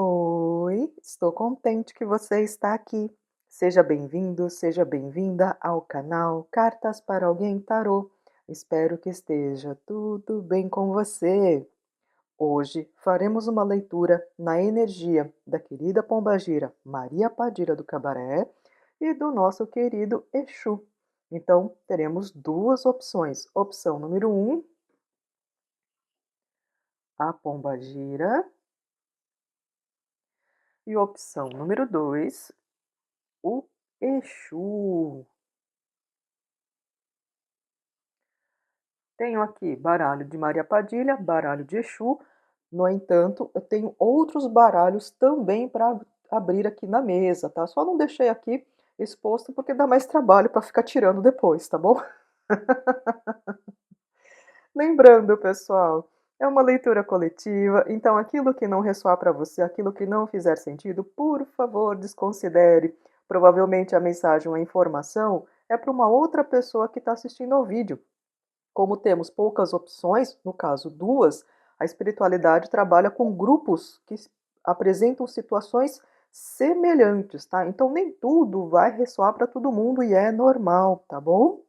Oi, estou contente que você está aqui. Seja bem-vindo, seja bem-vinda ao canal Cartas para Alguém Tarô. Espero que esteja tudo bem com você. Hoje faremos uma leitura na energia da querida pombagira Maria Padilha do Cabaré e do nosso querido Exu. Então, teremos duas opções. Opção número 1, a pombagira, e opção número 2, o Exu. Tenho aqui baralho de Maria Padilha, baralho de Exu. No entanto, eu tenho outros baralhos também para abrir aqui na mesa, tá? Só não deixei aqui exposto porque dá mais trabalho para ficar tirando depois, tá bom? Lembrando, pessoal, é uma leitura coletiva, então aquilo que não ressoar para você, aquilo que não fizer sentido, por favor, desconsidere. Provavelmente a mensagem ou a informação é para uma outra pessoa que está assistindo ao vídeo. Como temos poucas opções, no caso duas, a espiritualidade trabalha com grupos que apresentam situações semelhantes, tá? Então nem tudo vai ressoar para todo mundo e é normal, tá bom?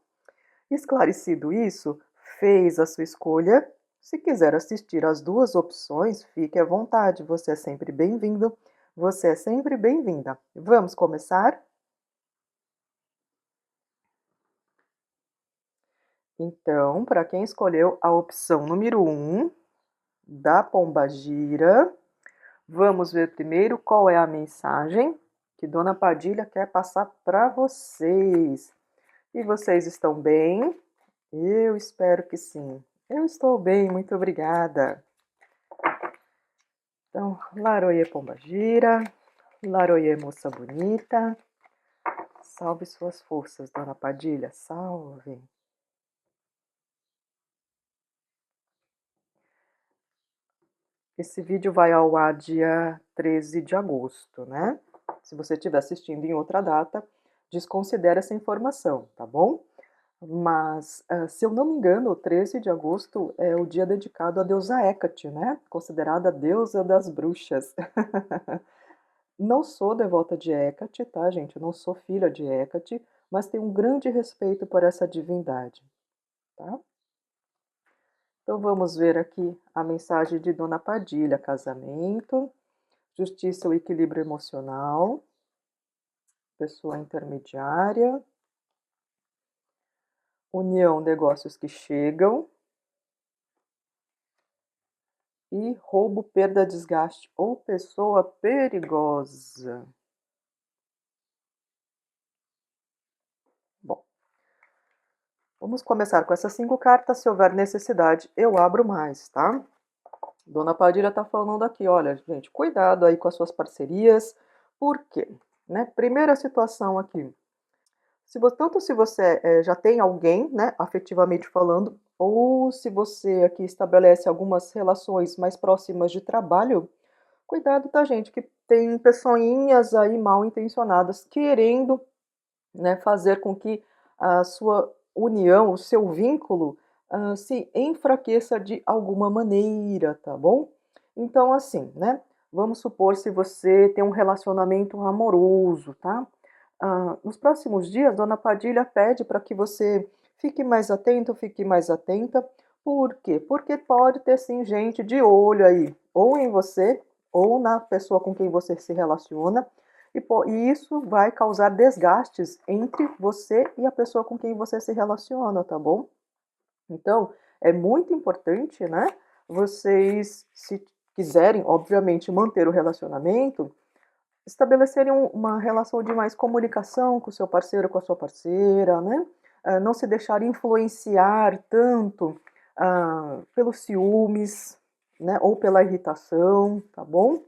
Esclarecido isso, fez a sua escolha. Se quiser assistir às duas opções, fique à vontade, você é sempre bem-vindo, você é sempre bem-vinda. Vamos começar? Então, para quem escolheu a opção número 1, da pombagira, vamos ver primeiro qual é a mensagem que Dona Padilha quer passar para vocês. E vocês estão bem? Eu espero que sim. Eu estou bem, muito obrigada. Então, Laroie Pombagira, Laroie moça bonita, salve suas forças, Dona Padilha, salve. Esse vídeo vai ao ar dia 13 de agosto, né? Se você estiver assistindo em outra data, desconsidere essa informação, tá bom? Mas, se eu não me engano, o 13 de agosto é o dia dedicado à deusa Hecate, né? Considerada a deusa das bruxas. Não sou devota de Hecate, tá, gente? Eu não sou filha de Hecate, mas tenho um grande respeito por essa divindade, tá? Então vamos ver aqui a mensagem de Dona Padilha: casamento, justiça ou equilíbrio emocional, pessoa intermediária, união, negócios que chegam, e roubo, perda, desgaste ou pessoa perigosa. Bom, vamos começar com essas 5 cartas. Se houver necessidade, eu abro mais, tá? Dona Padilha tá falando aqui, olha, gente, cuidado aí com as suas parcerias. Por quê? Né? Primeira situação aqui. Tanto se você já tem alguém, né, afetivamente falando, ou se você aqui estabelece algumas relações mais próximas de trabalho, cuidado, tá, gente, que tem pessoinhas aí mal intencionadas querendo, né, fazer com que a sua união, o seu vínculo, se enfraqueça de alguma maneira, tá bom? Então, assim, né, vamos supor se você tem um relacionamento amoroso, tá? Nos próximos dias, Dona Padilha pede para que você fique mais atento, fique mais atenta. Por quê? Porque pode ter sim gente de olho aí, ou em você, ou na pessoa com quem você se relaciona, e isso vai causar desgastes entre você e a pessoa com quem você se relaciona, tá bom? Então, é muito importante, né, vocês, se quiserem, obviamente, manter o relacionamento, estabelecerem uma relação de mais comunicação com o seu parceiro, com a sua parceira, né? Não se deixar influenciar tanto pelos ciúmes, né? Ou pela irritação, tá bom?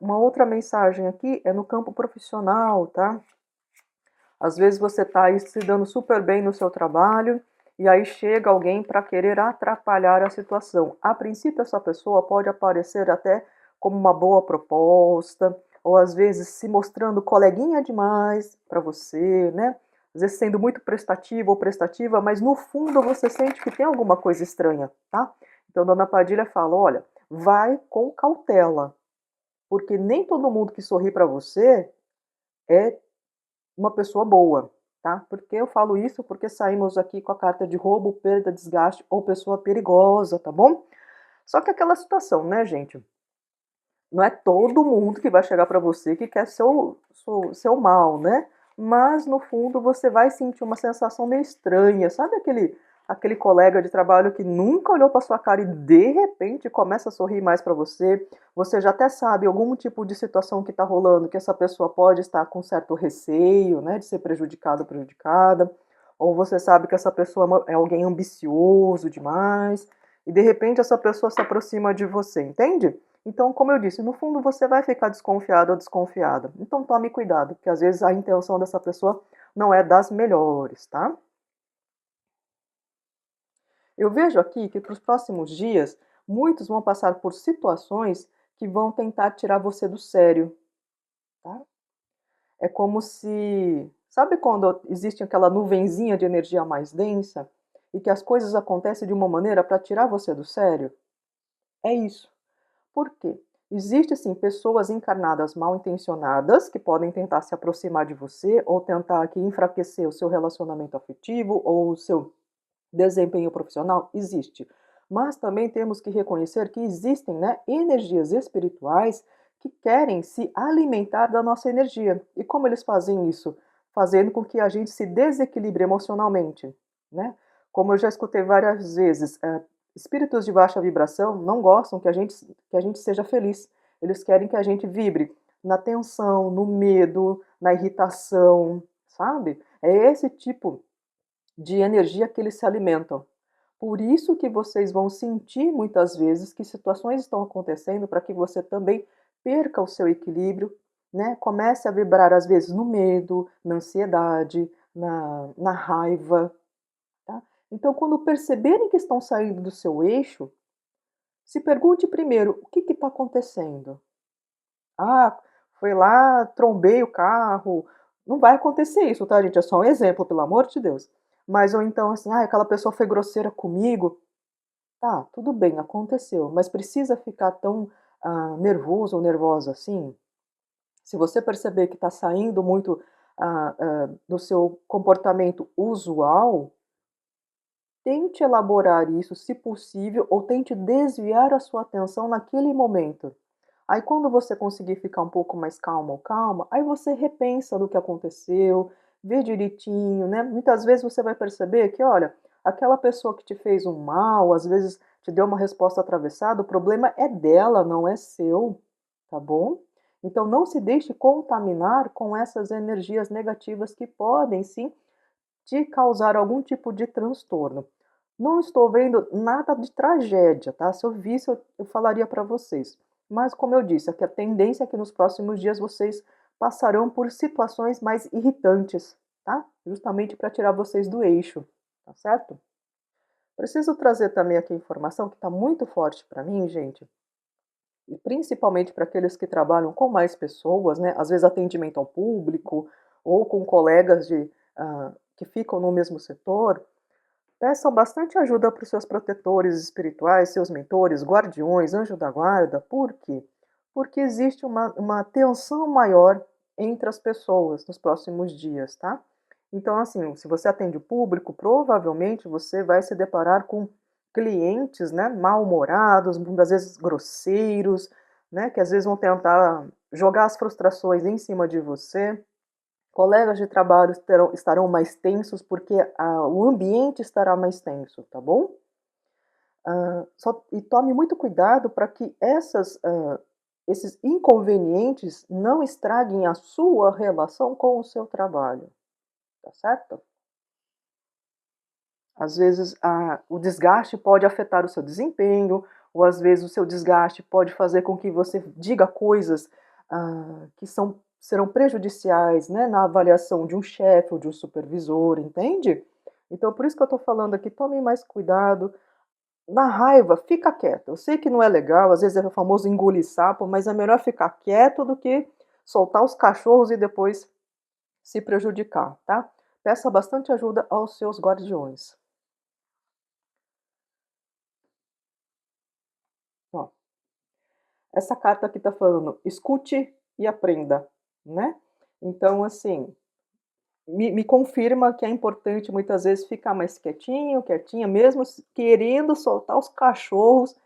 Uma outra mensagem aqui é no campo profissional, tá? Às vezes você está aí se dando super bem no seu trabalho e aí chega alguém para querer atrapalhar a situação. A princípio, essa pessoa pode aparecer até como uma boa proposta, ou às vezes se mostrando coleguinha demais para você, né? Às vezes sendo muito prestativo ou prestativa, mas no fundo você sente que tem alguma coisa estranha, tá? Então, Dona Padilha fala: olha, vai com cautela, porque nem todo mundo que sorri para você é uma pessoa boa, tá? Porque eu falo isso porque saímos aqui com a carta de roubo, perda, desgaste ou pessoa perigosa, tá bom? Só que aquela situação, né, gente? Não é todo mundo que vai chegar para você que quer seu mal, né? Mas no fundo você vai sentir uma sensação meio estranha. Sabe aquele colega de trabalho que nunca olhou para sua cara e de repente começa a sorrir mais para você? Você já até sabe algum tipo de situação que está rolando que essa pessoa pode estar com certo receio, né, de ser prejudicado ou prejudicada, ou você sabe que essa pessoa é alguém ambicioso demais e de repente essa pessoa se aproxima de você, entende? Então, como eu disse, no fundo você vai ficar desconfiado ou desconfiada. Então tome cuidado, porque às vezes a intenção dessa pessoa não é das melhores, tá? Eu vejo aqui que para os próximos dias, muitos vão passar por situações que vão tentar tirar você do sério, tá? É como se, sabe quando existe aquela nuvenzinha de energia mais densa e que as coisas acontecem de uma maneira para tirar você do sério? É isso. Por quê? Existem, sim, pessoas encarnadas mal intencionadas que podem tentar se aproximar de você ou tentar aqui enfraquecer o seu relacionamento afetivo ou o seu desempenho profissional. Existe. Mas também temos que reconhecer que existem, né, energias espirituais que querem se alimentar da nossa energia. E como eles fazem isso? Fazendo com que a gente se desequilibre emocionalmente, né? Como eu já escutei várias vezes, espíritos de baixa vibração não gostam que a gente seja feliz. Eles querem que a gente vibre na tensão, no medo, na irritação, sabe? É esse tipo de energia que eles se alimentam. Por isso que vocês vão sentir muitas vezes que situações estão acontecendo para que você também perca o seu equilíbrio, né? Comece a vibrar às vezes no medo, na ansiedade, na raiva, tá? Então, quando perceberem que estão saindo do seu eixo, se pergunte primeiro, o que está acontecendo? Ah, foi lá, trombei o carro. Não vai acontecer isso, tá, gente? É só um exemplo, pelo amor de Deus. Mas ou então assim, ah, aquela pessoa foi grosseira comigo. Tá, tudo bem, aconteceu, mas precisa ficar tão nervoso ou nervosa assim? Se você perceber que está saindo muito do seu comportamento usual, tente elaborar isso, se possível, ou tente desviar a sua atenção naquele momento. Aí quando você conseguir ficar um pouco mais calma ou calma, aí você repensa do que aconteceu, vê direitinho, né? Muitas vezes você vai perceber que, olha, aquela pessoa que te fez um mal, às vezes te deu uma resposta atravessada, o problema é dela, não é seu, tá bom? Então não se deixe contaminar com essas energias negativas que podem sim te causar algum tipo de transtorno. Não estou vendo nada de tragédia, tá? Se eu visse, eu falaria para vocês. Mas, como eu disse, aqui a tendência é que nos próximos dias vocês passarão por situações mais irritantes, tá? Justamente para tirar vocês do eixo, tá certo? Preciso trazer também aqui a informação que está muito forte para mim, gente, e principalmente para aqueles que trabalham com mais pessoas, né? Às vezes atendimento ao público ou com colegas que ficam no mesmo setor. Peçam bastante ajuda para os seus protetores espirituais, seus mentores, guardiões, anjo da guarda. Por quê? Porque existe uma tensão maior entre as pessoas nos próximos dias, tá? Então, assim, se você atende o público, provavelmente você vai se deparar com clientes, né, mal-humorados, muitas vezes grosseiros, né, que às vezes vão tentar jogar as frustrações em cima de você. Colegas de trabalho estarão mais tensos porque o ambiente estará mais tenso, tá bom? E tome muito cuidado para que esses inconvenientes não estraguem a sua relação com o seu trabalho, tá certo? Às vezes o desgaste pode afetar o seu desempenho, ou às vezes o seu desgaste pode fazer com que você diga coisas que serão prejudiciais, né, na avaliação de um chefe ou de um supervisor, entende? Então, por isso que eu estou falando aqui, tome mais cuidado. Na raiva, fica quieto. Eu sei que não é legal, às vezes é o famoso engolir sapo, mas é melhor ficar quieto do que soltar os cachorros e depois se prejudicar, tá? Peça bastante ajuda aos seus guardiões. Ó, Essa carta aqui tá falando, escute e aprenda, né? Então, assim, me confirma que é importante muitas vezes ficar mais quietinho, quietinha, mesmo querendo soltar os cachorros,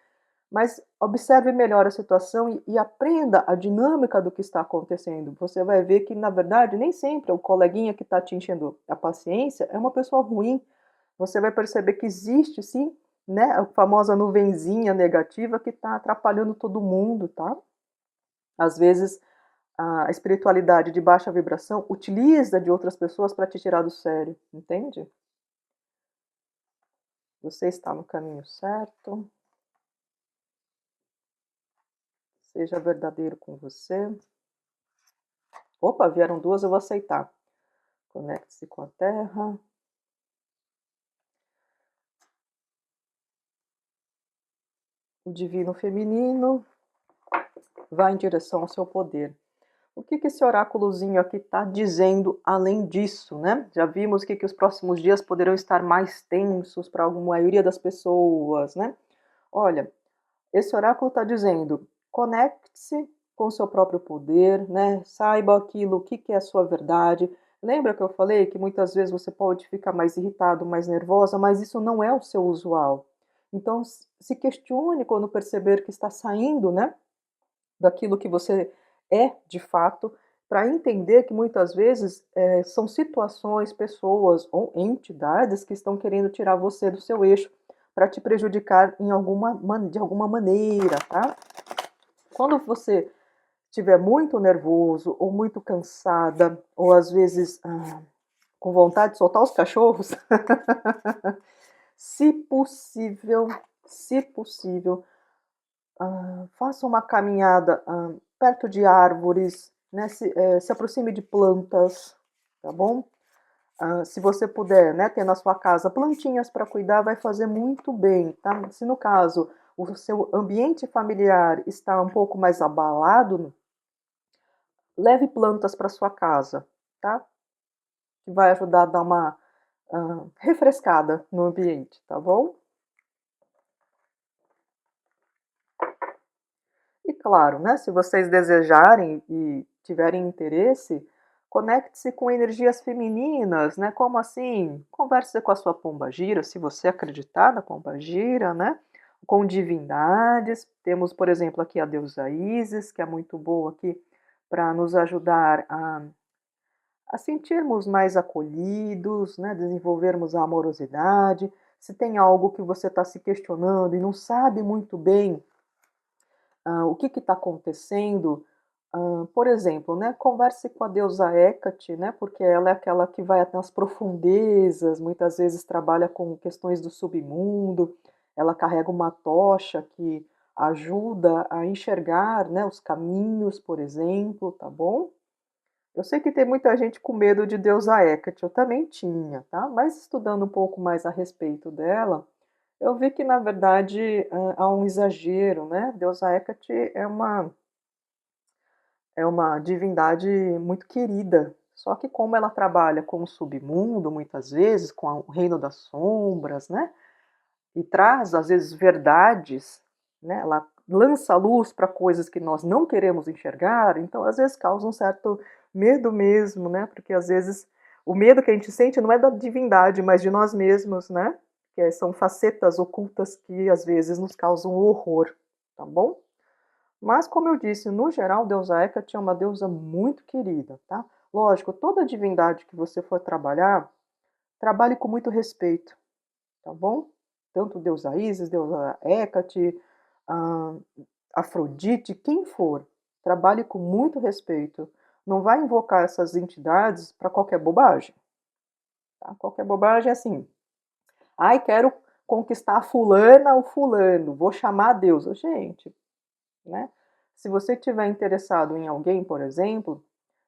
mas observe melhor a situação e aprenda a dinâmica do que está acontecendo. Você vai ver que, na verdade, nem sempre o coleguinha que está te enchendo a paciência é uma pessoa ruim. Você vai perceber que existe, sim, né, a famosa nuvenzinha negativa que está atrapalhando todo mundo, tá? Às vezes, a espiritualidade de baixa vibração utiliza de outras pessoas para te tirar do sério, entende? Você está no caminho certo. Seja verdadeiro com você. Opa, vieram duas, eu vou aceitar. Conecte-se com a Terra. O divino feminino vai em direção ao seu poder. O que esse oráculozinho aqui está dizendo além disso, né? Já vimos que os próximos dias poderão estar mais tensos para a maioria das pessoas, né? Olha, esse oráculo está dizendo, conecte-se com o seu próprio poder, né? Saiba aquilo, o que é a sua verdade. Lembra que eu falei que muitas vezes você pode ficar mais irritado, mais nervosa, mas isso não é o seu usual. Então, se questione quando perceber que está saindo, né, daquilo que você é de fato, para entender que muitas vezes são situações, pessoas ou entidades que estão querendo tirar você do seu eixo para te prejudicar de alguma maneira, tá? Quando você estiver muito nervoso ou muito cansada, ou às vezes com vontade de soltar os cachorros, se possível, se possível, faça uma caminhada perto de árvores, né? Se aproxime de plantas, tá bom? Se você puder, né, ter na sua casa plantinhas para cuidar, vai fazer muito bem, tá? Se no caso o seu ambiente familiar está um pouco mais abalado, leve plantas para sua casa, tá? Que vai ajudar a dar uma refrescada no ambiente, tá bom? E claro, né, se vocês desejarem e tiverem interesse, conecte-se com energias femininas, né? Como assim? Converse com a sua pombagira, se você acreditar na pombagira, né? Com divindades. Temos, por exemplo, aqui a deusa Ísis, que é muito boa aqui para nos ajudar a sentirmos mais acolhidos, né? Desenvolvermos a amorosidade. Se tem algo que você está se questionando e não sabe muito bem o que está acontecendo, por exemplo, né, converse com a deusa Hecate, né, porque ela é aquela que vai até as profundezas, muitas vezes trabalha com questões do submundo, ela carrega uma tocha que ajuda a enxergar, né, os caminhos, por exemplo, tá bom? Eu sei que tem muita gente com medo de deusa Hecate, eu também tinha, tá? Mas estudando um pouco mais a respeito dela, eu vi que, na verdade, há um exagero, né? Deusa Hecate é uma divindade muito querida. Só que como ela trabalha com o submundo, muitas vezes, com o reino das sombras, né? E traz, às vezes, verdades, né? Ela lança luz para coisas que nós não queremos enxergar, então, às vezes, causa um certo medo mesmo, né? Porque, às vezes, o medo que a gente sente não é da divindade, mas de nós mesmos, né? Que são facetas ocultas que, às vezes, nos causam horror, tá bom? Mas, como eu disse, no geral, deusa Hecate é uma deusa muito querida, tá? Lógico, toda divindade que você for trabalhar, trabalhe com muito respeito, tá bom? Tanto deusa Ísis, deusa Hecate, ah, Afrodite, quem for, trabalhe com muito respeito. Não vai invocar essas entidades para qualquer bobagem, tá? Qualquer bobagem é assim, ai, quero conquistar a fulana ou fulano, vou chamar a deusa. Gente, né? Se você estiver interessado em alguém, por exemplo,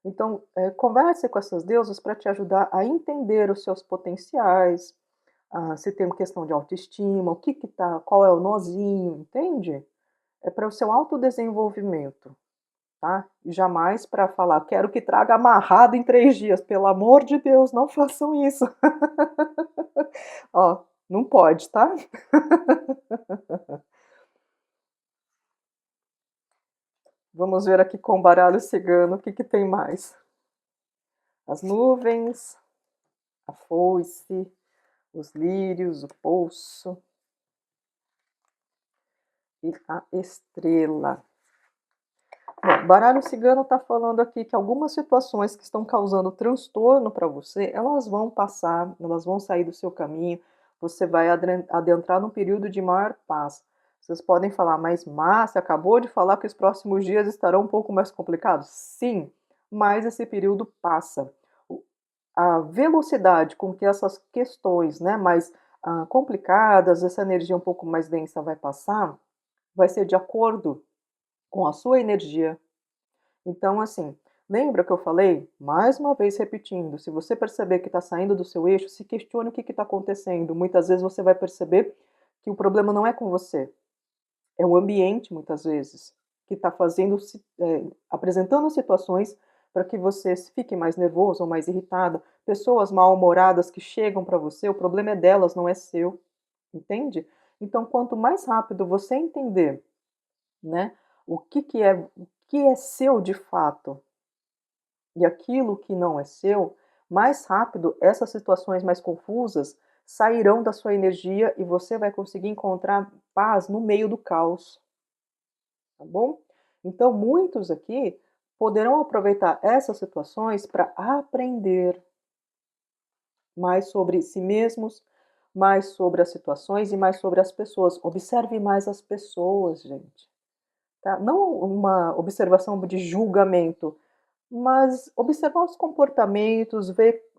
então converse com essas deusas para te ajudar a entender os seus potenciais, se tem uma questão de autoestima, o que que tá, qual é o nozinho, entende? É para o seu autodesenvolvimento, tá? E jamais para falar, quero que traga amarrado em 3 dias. Pelo amor de Deus, não façam isso. Ó, não pode, tá? Vamos ver aqui com o baralho cigano o que que tem mais. As nuvens, a foice, os lírios, o poço e a estrela. Bom, o baralho cigano está falando aqui que algumas situações que estão causando transtorno para você, elas vão passar, elas vão sair do seu caminho, você vai adentrar num período de maior paz. Vocês podem falar, mas Márcia acabou de falar que os próximos dias estarão um pouco mais complicados? Sim, mas esse período passa. A velocidade com que essas questões, né, mais complicadas, essa energia um pouco mais densa vai passar, vai ser de acordo com a sua energia. Então, assim, lembra que eu falei? Mais uma vez repetindo, se você perceber que está saindo do seu eixo, se questione o que está acontecendo. Muitas vezes você vai perceber que o problema não é com você, é o ambiente, muitas vezes, que está apresentando situações para que você fique mais nervoso ou mais irritado. Pessoas mal-humoradas que chegam para você, o problema é delas, não é seu, entende? Então, quanto mais rápido você entender, né, o que é seu de fato e aquilo que não é seu, mais rápido essas situações mais confusas sairão da sua energia e você vai conseguir encontrar paz no meio do caos, tá bom? Então, muitos aqui poderão aproveitar essas situações para aprender mais sobre si mesmos, mais sobre as situações e mais sobre as pessoas. Observe mais as pessoas, gente. Tá? Não uma observação de julgamento, mas observar os comportamentos,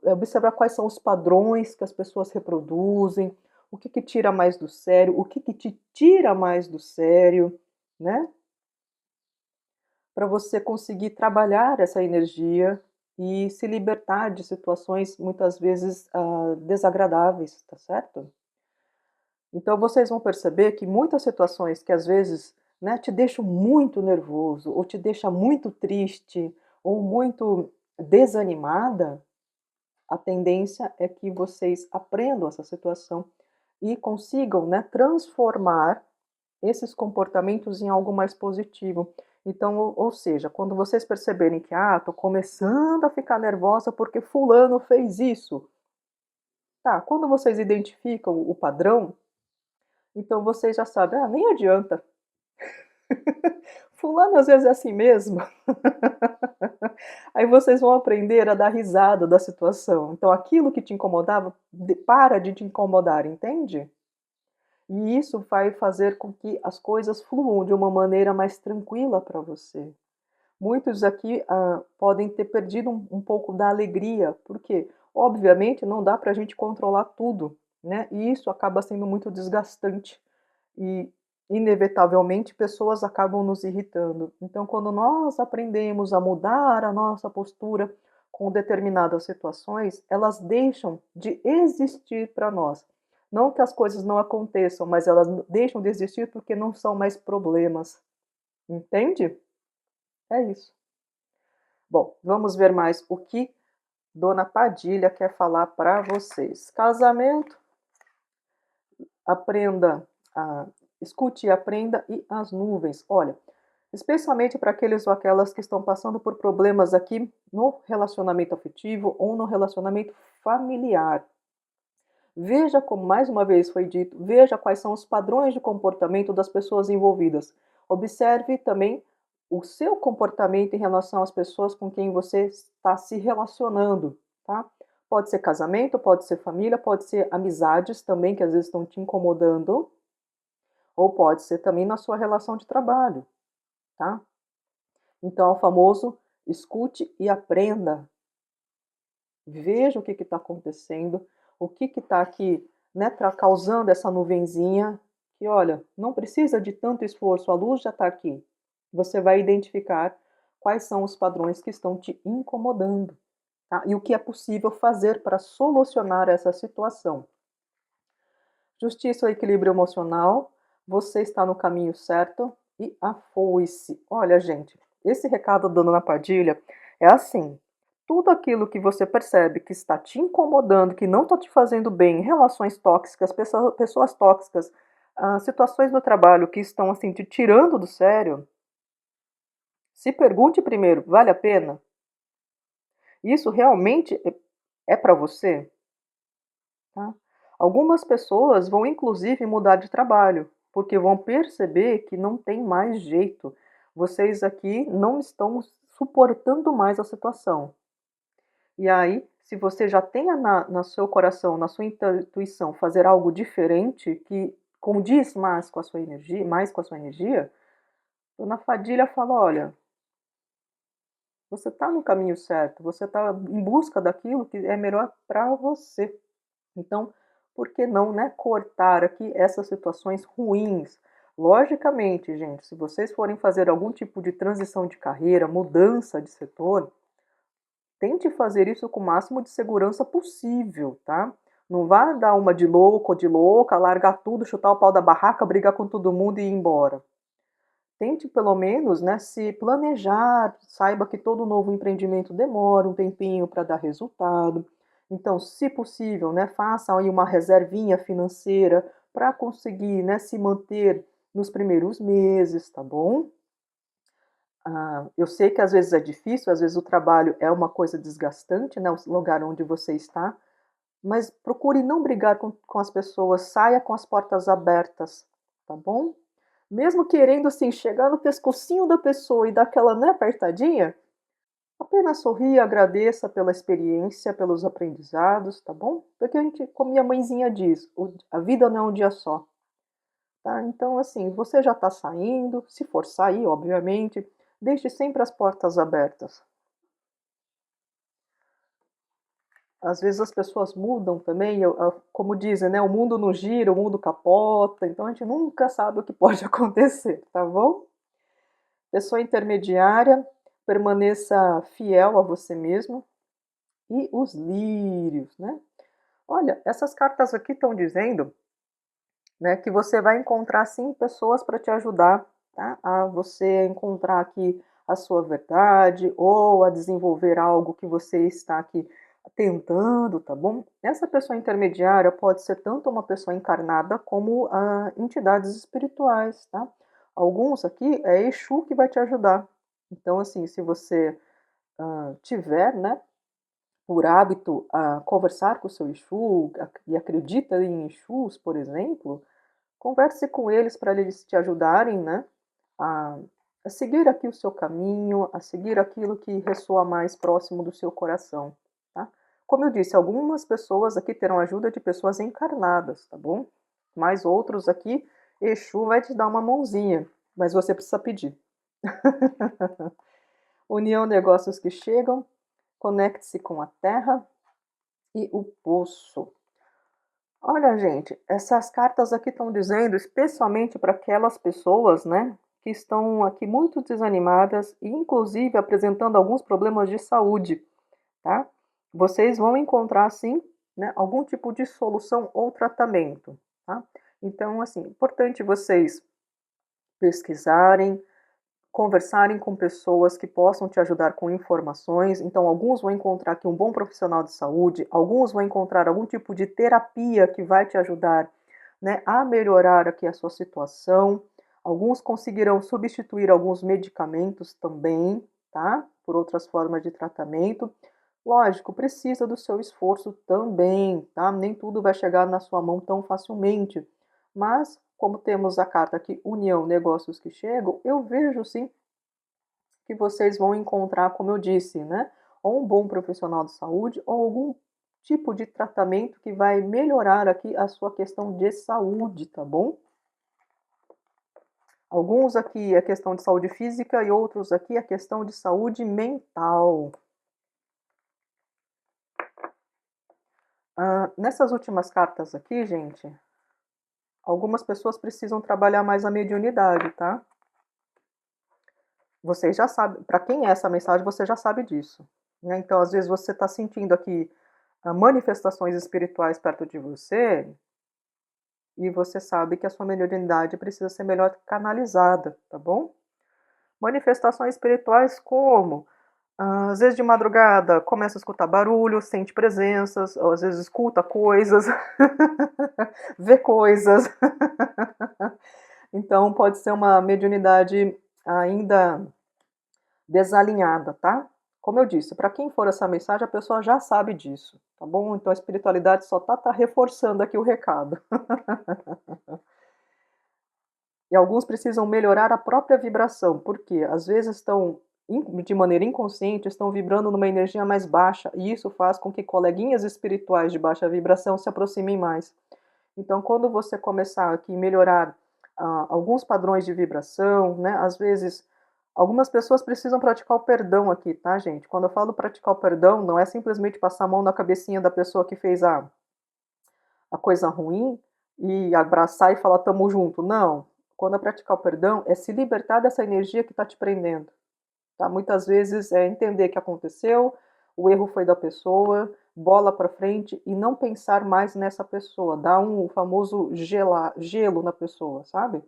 observar quais são os padrões que as pessoas reproduzem, o que que tira mais do sério, o que que te tira mais do sério, né? Para você conseguir trabalhar essa energia e se libertar de situações muitas vezes desagradáveis, tá certo? Então vocês vão perceber que muitas situações que às vezes, né, te deixam muito nervoso, ou te deixa muito triste, ou muito desanimada, a tendência é que vocês aprendam essa situação e consigam, né, transformar esses comportamentos em algo mais positivo. Então, ou seja, quando vocês perceberem que, tô começando a ficar nervosa porque fulano fez isso. Tá, quando vocês identificam o padrão, então vocês já sabem, nem adianta. Fulano às vezes é assim mesmo. Aí vocês vão aprender a dar risada da situação. Então aquilo que te incomodava, para de te incomodar, entende? E isso vai fazer com que as coisas fluam de uma maneira mais tranquila para você. Muitos aqui podem ter perdido um pouco da alegria, porque, obviamente, não dá para a gente controlar tudo, né? E isso acaba sendo muito desgastante. E, inevitavelmente, pessoas acabam nos irritando. Então, quando nós aprendemos a mudar a nossa postura com determinadas situações, elas deixam de existir para nós. Não que as coisas não aconteçam, mas elas deixam de existir porque não são mais problemas. Entende? É isso. Bom, vamos ver mais o que Dona Padilha quer falar para vocês. Casamento, aprenda, escute e aprenda, e as nuvens. Olha, especialmente para aqueles ou aquelas que estão passando por problemas aqui no relacionamento afetivo ou no relacionamento familiar. Veja como, mais uma vez foi dito, veja quais são os padrões de comportamento das pessoas envolvidas. Observe também o seu comportamento em relação às pessoas com quem você está se relacionando, tá? Pode ser casamento, pode ser família, pode ser amizades também, que às vezes estão te incomodando, ou pode ser também na sua relação de trabalho, tá? Então, é o famoso escute e aprenda. Veja o que está acontecendo, o que está aqui, né, causando essa nuvenzinha, que olha, não precisa de tanto esforço, a luz já está aqui. Você vai identificar quais são os padrões que estão te incomodando, tá? E o que é possível fazer para solucionar essa situação. Justiça ou equilíbrio emocional, você está no caminho certo, e a foice. Olha, gente, esse recado da Dona Padilha é assim: tudo aquilo que você percebe que está te incomodando, que não está te fazendo bem, relações tóxicas, pessoas tóxicas, situações no trabalho que estão assim te tirando do sério, Se pergunte primeiro, vale a pena? Isso realmente é para você? Tá? Algumas pessoas vão inclusive mudar de trabalho, porque vão perceber que não tem mais jeito. Vocês aqui não estão suportando mais a situação. E aí, se você já tem no seu coração, na sua intuição, fazer algo diferente que condiz mais com a sua energia, Dona Fadilha fala, olha, você está no caminho certo, você está em busca daquilo que é melhor para você. Então, por que não, né, cortar aqui essas situações ruins? Logicamente, gente, se vocês forem fazer algum tipo de transição de carreira, mudança de setor, tente fazer isso com o máximo de segurança possível, tá? Não vá dar uma de louco ou de louca, largar tudo, chutar o pau da barraca, brigar com todo mundo e ir embora. Tente pelo menos, né, se planejar, saiba que todo novo empreendimento demora um tempinho para dar resultado. Então, se possível, né, faça aí uma reservinha financeira para conseguir, né, se manter nos primeiros meses, tá bom? Eu sei que às vezes é difícil, às vezes o trabalho é uma coisa desgastante, né, o lugar onde você está, mas procure não brigar com as pessoas, saia com as portas abertas, tá bom? Mesmo querendo, assim, chegar no pescocinho da pessoa e dar aquela, né, apertadinha, apenas sorria, agradeça pela experiência, pelos aprendizados, tá bom? Porque a gente, como minha mãezinha diz, a vida não é um dia só, tá? Então, assim, você já tá saindo, se for sair, obviamente, deixe sempre as portas abertas. Às vezes as pessoas mudam também, como dizem, né? O mundo não gira, o mundo capota, então a gente nunca sabe o que pode acontecer, tá bom? Pessoa intermediária, permaneça fiel a você mesmo. E os lírios, né? Olha, essas cartas aqui estão dizendo, né, que você vai encontrar sim pessoas para te ajudar, tá? A você encontrar aqui a sua verdade ou a desenvolver algo que você está aqui tentando, tá bom? Essa pessoa intermediária pode ser tanto uma pessoa encarnada como entidades espirituais, tá? Alguns aqui é Exu que vai te ajudar. Então, assim, se você tiver, né, por hábito a conversar com o seu Exu e acredita em Exus, por exemplo, converse com eles para eles te ajudarem, né, a, a seguir aqui o seu caminho, a seguir aquilo que ressoa mais próximo do seu coração, tá? Como eu disse, algumas pessoas aqui terão ajuda de pessoas encarnadas, tá bom? Mas outros aqui, Exu vai te dar uma mãozinha, mas você precisa pedir. União negócios que chegam, conecte-se com a terra e o poço. Olha, gente, essas cartas aqui estão dizendo especialmente para aquelas pessoas, né, que estão aqui muito desanimadas e inclusive apresentando alguns problemas de saúde, tá? Vocês vão encontrar, sim, né, algum tipo de solução ou tratamento, tá? Então, assim, importante vocês pesquisarem, conversarem com pessoas que possam te ajudar com informações. Então, alguns vão encontrar aqui um bom profissional de saúde, alguns vão encontrar algum tipo de terapia que vai te ajudar, né, a melhorar aqui a sua situação. Alguns conseguirão substituir alguns medicamentos também, tá? Por outras formas de tratamento. Lógico, precisa do seu esforço também, tá? Nem tudo vai chegar na sua mão tão facilmente. Mas, como temos a carta aqui, União, Negócios que Chegam, eu vejo sim que vocês vão encontrar, como eu disse, né? Ou um bom profissional de saúde, ou algum tipo de tratamento que vai melhorar aqui a sua questão de saúde, tá bom? Alguns aqui é questão de saúde física e outros aqui é questão de saúde mental. Nessas últimas cartas aqui, gente, algumas pessoas precisam trabalhar mais a mediunidade, tá? Vocês já sabem, para quem é essa mensagem, você já sabe disso, né? Então, às vezes você está sentindo aqui manifestações espirituais perto de você e você sabe que a sua mediunidade precisa ser melhor canalizada, tá bom? Manifestações espirituais como às vezes de madrugada começa a escutar barulhos, sente presenças, ou às vezes escuta coisas, vê coisas. Então pode ser uma mediunidade ainda desalinhada, tá? Como eu disse, para quem for essa mensagem, a pessoa já sabe disso, tá bom? Então a espiritualidade só tá reforçando aqui o recado. E alguns precisam melhorar a própria vibração, porque às vezes estão, de maneira inconsciente, estão vibrando numa energia mais baixa, e isso faz com que coleguinhas espirituais de baixa vibração se aproximem mais. Então, quando você começar aqui a melhorar alguns padrões de vibração, né? Às vezes, algumas pessoas precisam praticar o perdão aqui, tá, gente? Quando eu falo praticar o perdão, não é simplesmente passar a mão na cabecinha da pessoa que fez a coisa ruim e abraçar e falar tamo junto. Não. Quando é praticar o perdão, é se libertar dessa energia que está te prendendo. Tá? Muitas vezes é entender que aconteceu, o erro foi da pessoa, bola para frente e não pensar mais nessa pessoa, dar um famoso gelo na pessoa, sabe?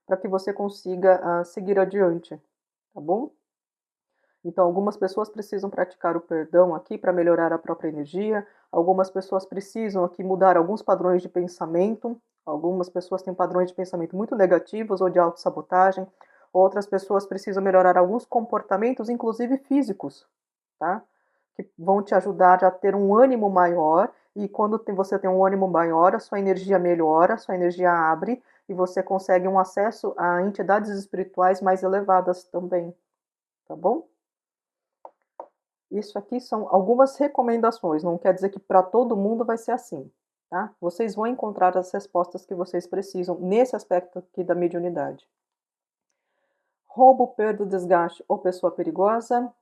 Para que você consiga seguir adiante, tá bom? Então, algumas pessoas precisam praticar o perdão aqui para melhorar a própria energia, algumas pessoas precisam aqui mudar alguns padrões de pensamento, algumas pessoas têm padrões de pensamento muito negativos ou de autossabotagem, outras pessoas precisam melhorar alguns comportamentos, inclusive físicos, tá? Que vão te ajudar a ter um ânimo maior, e quando você tem um ânimo maior, a sua energia melhora, a sua energia abre, e você consegue um acesso a entidades espirituais mais elevadas também, tá bom? Isso aqui são algumas recomendações, não quer dizer que para todo mundo vai ser assim, tá? Vocês vão encontrar as respostas que vocês precisam nesse aspecto aqui da mediunidade. Roubo, perda, desgaste ou pessoa perigosa.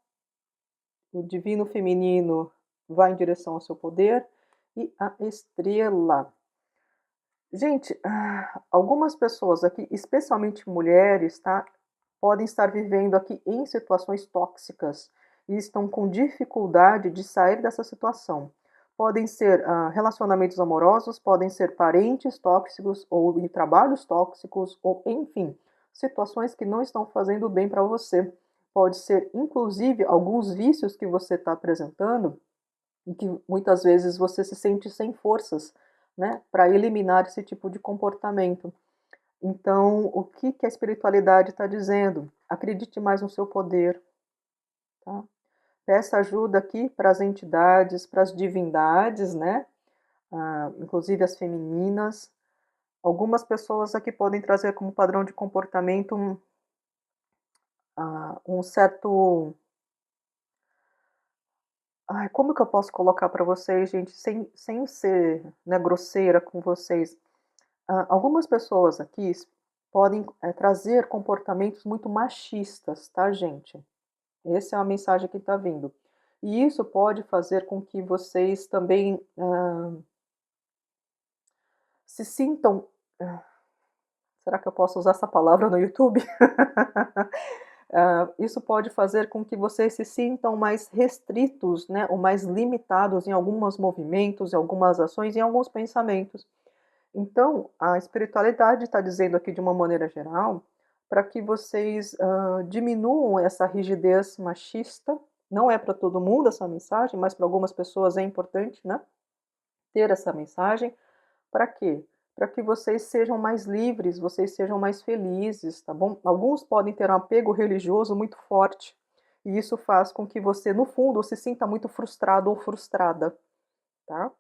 O divino feminino vai em direção ao seu poder. E a estrela. Gente, algumas pessoas aqui, especialmente mulheres, tá? Podem estar vivendo aqui em situações tóxicas e estão com dificuldade de sair dessa situação. Podem ser relacionamentos amorosos, podem ser parentes tóxicos ou em trabalhos tóxicos, ou enfim, situações que não estão fazendo bem para você. Pode ser, inclusive, alguns vícios que você está apresentando e que muitas vezes você se sente sem forças, né, para eliminar esse tipo de comportamento. Então, o que a espiritualidade está dizendo? Acredite mais no seu poder, tá? Peça ajuda aqui para as entidades, para as divindades, né? Inclusive as femininas. Algumas pessoas aqui podem trazer como padrão de comportamento um certo... Ai, como que eu posso colocar para vocês, gente, sem ser, né, grosseira com vocês? Algumas pessoas aqui podem trazer comportamentos muito machistas, tá, gente? Essa é uma mensagem que está vindo. E isso pode fazer com que vocês também se sintam. Será que eu posso usar essa palavra no YouTube? Isso pode fazer com que vocês se sintam mais restritos, né, ou mais limitados em alguns movimentos, em algumas ações, em alguns pensamentos. Então, a espiritualidade está dizendo aqui de uma maneira geral para que vocês diminuam essa rigidez machista. Não é para todo mundo essa mensagem, mas para algumas pessoas é importante, né, ter essa mensagem. Para quê? Para que vocês sejam mais livres, vocês sejam mais felizes, tá bom? Alguns podem ter um apego religioso muito forte, e isso faz com que você, no fundo, se sinta muito frustrado ou frustrada, tá?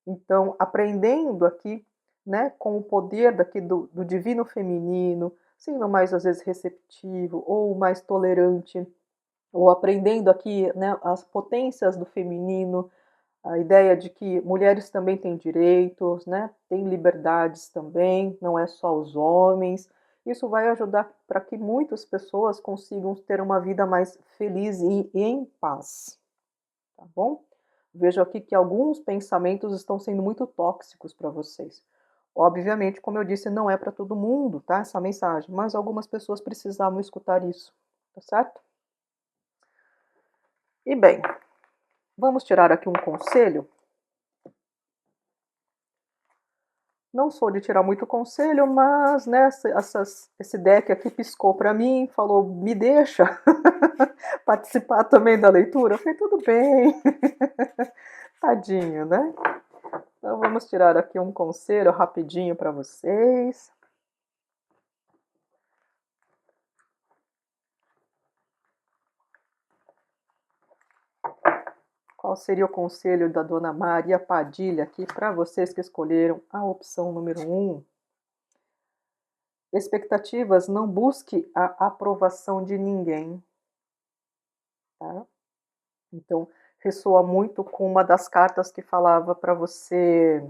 Então, aprendendo aqui, né, com o poder daqui do divino feminino, sendo mais, às vezes, receptivo ou mais tolerante, ou aprendendo aqui, né, as potências do feminino, a ideia de que mulheres também têm direitos, né? Têm liberdades também, não é só os homens. Isso vai ajudar para que muitas pessoas consigam ter uma vida mais feliz e em paz, tá bom? Vejo aqui que alguns pensamentos estão sendo muito tóxicos para vocês. Obviamente, como eu disse, não é para todo mundo, tá? Essa mensagem, mas algumas pessoas precisavam escutar isso, tá certo? E bem, vamos tirar aqui um conselho. Não sou de tirar muito conselho, mas né, esse deck aqui piscou para mim, falou, me deixa participar também da leitura. Eu falei, tudo bem. Tadinho, né? Então vamos tirar aqui um conselho rapidinho para vocês. Qual seria o conselho da dona Maria Padilha aqui para vocês que escolheram a opção número 1? Expectativas, não busque a aprovação de ninguém, tá? Então, ressoa muito com uma das cartas que falava para você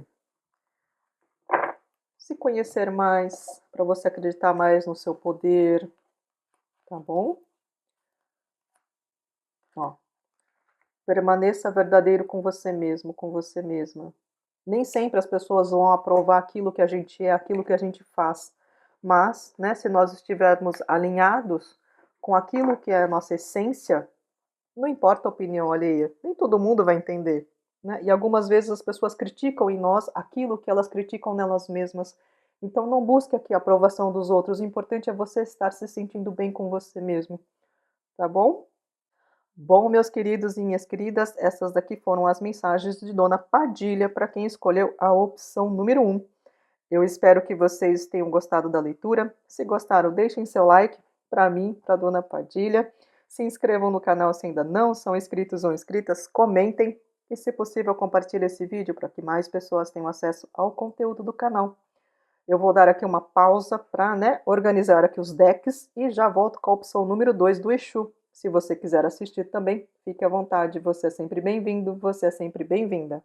se conhecer mais, para você acreditar mais no seu poder, tá bom? Ó, permaneça verdadeiro com você mesmo, com você mesma. Nem sempre as pessoas vão aprovar aquilo que a gente é, aquilo que a gente faz. Mas, né, se nós estivermos alinhados com aquilo que é a nossa essência, não importa a opinião alheia, nem todo mundo vai entender. Né? E algumas vezes as pessoas criticam em nós aquilo que elas criticam nelas mesmas. Então não busque aqui a aprovação dos outros, o importante é você estar se sentindo bem com você mesmo. Tá bom? Bom, meus queridos e minhas queridas, essas daqui foram as mensagens de Dona Padilha para quem escolheu a opção número 1. Eu espero que vocês tenham gostado da leitura. Se gostaram, deixem seu like para mim, para Dona Padilha. Se inscrevam no canal se ainda não são inscritos ou inscritas, comentem e, se possível, compartilhem esse vídeo para que mais pessoas tenham acesso ao conteúdo do canal. Eu vou dar aqui uma pausa para, organizar aqui os decks e já volto com a opção número 2 do Exu. Se você quiser assistir também, fique à vontade. Você é sempre bem-vindo, você é sempre bem-vinda.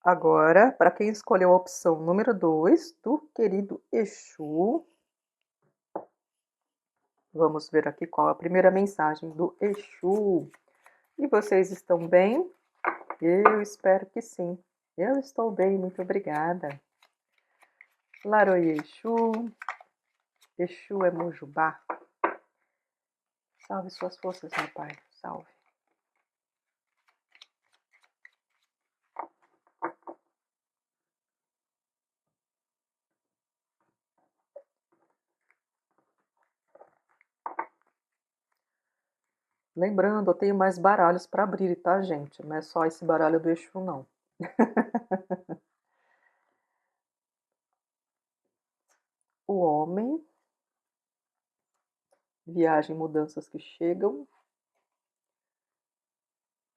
Agora, para quem escolheu a opção número 2 do querido Exu, vamos ver aqui qual a primeira mensagem do Exu. E vocês estão bem? Eu espero que sim. Eu estou bem, muito obrigada. Laroie Exu. Exu é Mojubá. Salve suas forças, meu pai. Salve. Lembrando, eu tenho mais baralhos para abrir, tá, gente? Não é só esse baralho do Exu, não. O homem. Viagem, mudanças que chegam.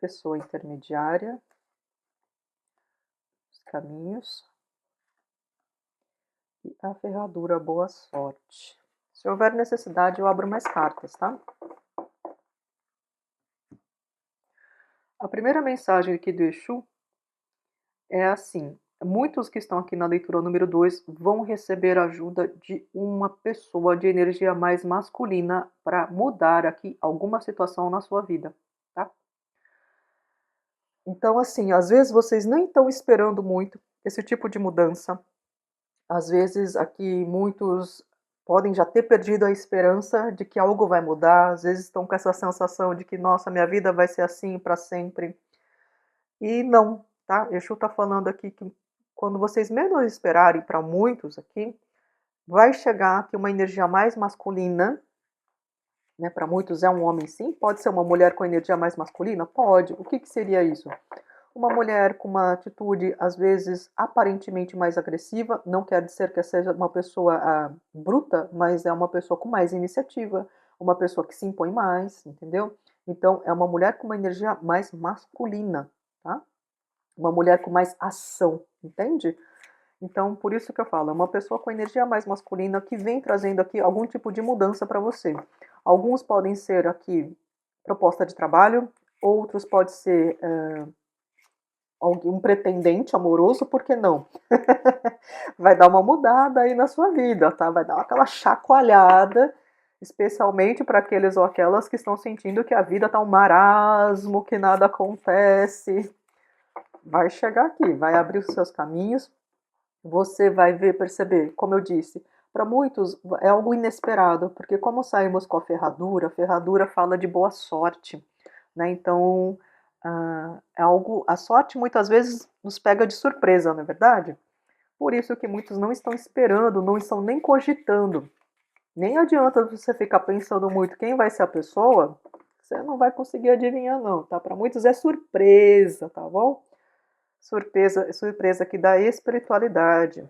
Pessoa intermediária. Os caminhos. E a ferradura, boa sorte. Se houver necessidade, eu abro mais cartas, tá? A primeira mensagem aqui do Exu é assim: muitos que estão aqui na leitura número 2 vão receber ajuda de uma pessoa de energia mais masculina para mudar aqui alguma situação na sua vida, tá? Então, assim, às vezes vocês nem estão esperando muito esse tipo de mudança. Às vezes aqui muitos podem já ter perdido a esperança de que algo vai mudar, às vezes estão com essa sensação de que, nossa, minha vida vai ser assim para sempre. E não, tá? Exu está falando aqui que quando vocês menos esperarem, para muitos aqui, vai chegar aqui uma energia mais masculina, né? Para muitos é um homem sim, pode ser uma mulher com energia mais masculina? Pode. O que seria isso? Uma mulher com uma atitude, às vezes, aparentemente mais agressiva, não quer dizer que seja uma pessoa bruta, mas é uma pessoa com mais iniciativa, uma pessoa que se impõe mais, entendeu? Então, é uma mulher com uma energia mais masculina, tá? Uma mulher com mais ação, entende? Então, por isso que eu falo, é uma pessoa com energia mais masculina que vem trazendo aqui algum tipo de mudança para você. Alguns podem ser aqui proposta de trabalho, outros pode ser um pretendente amoroso, por que não? Vai dar uma mudada aí na sua vida, tá? Vai dar aquela chacoalhada, especialmente para aqueles ou aquelas que estão sentindo que a vida tá um marasmo, que nada acontece. Vai chegar aqui, vai abrir os seus caminhos, você vai ver, perceber, como eu disse, para muitos é algo inesperado, porque como saímos com a ferradura fala de boa sorte, né? Então, é algo, a sorte muitas vezes nos pega de surpresa, não é verdade? Por isso que muitos não estão esperando, não estão nem cogitando. Nem adianta você ficar pensando muito quem vai ser a pessoa, você não vai conseguir adivinhar não, tá? Para muitos é surpresa, tá bom? Surpresa que dá espiritualidade.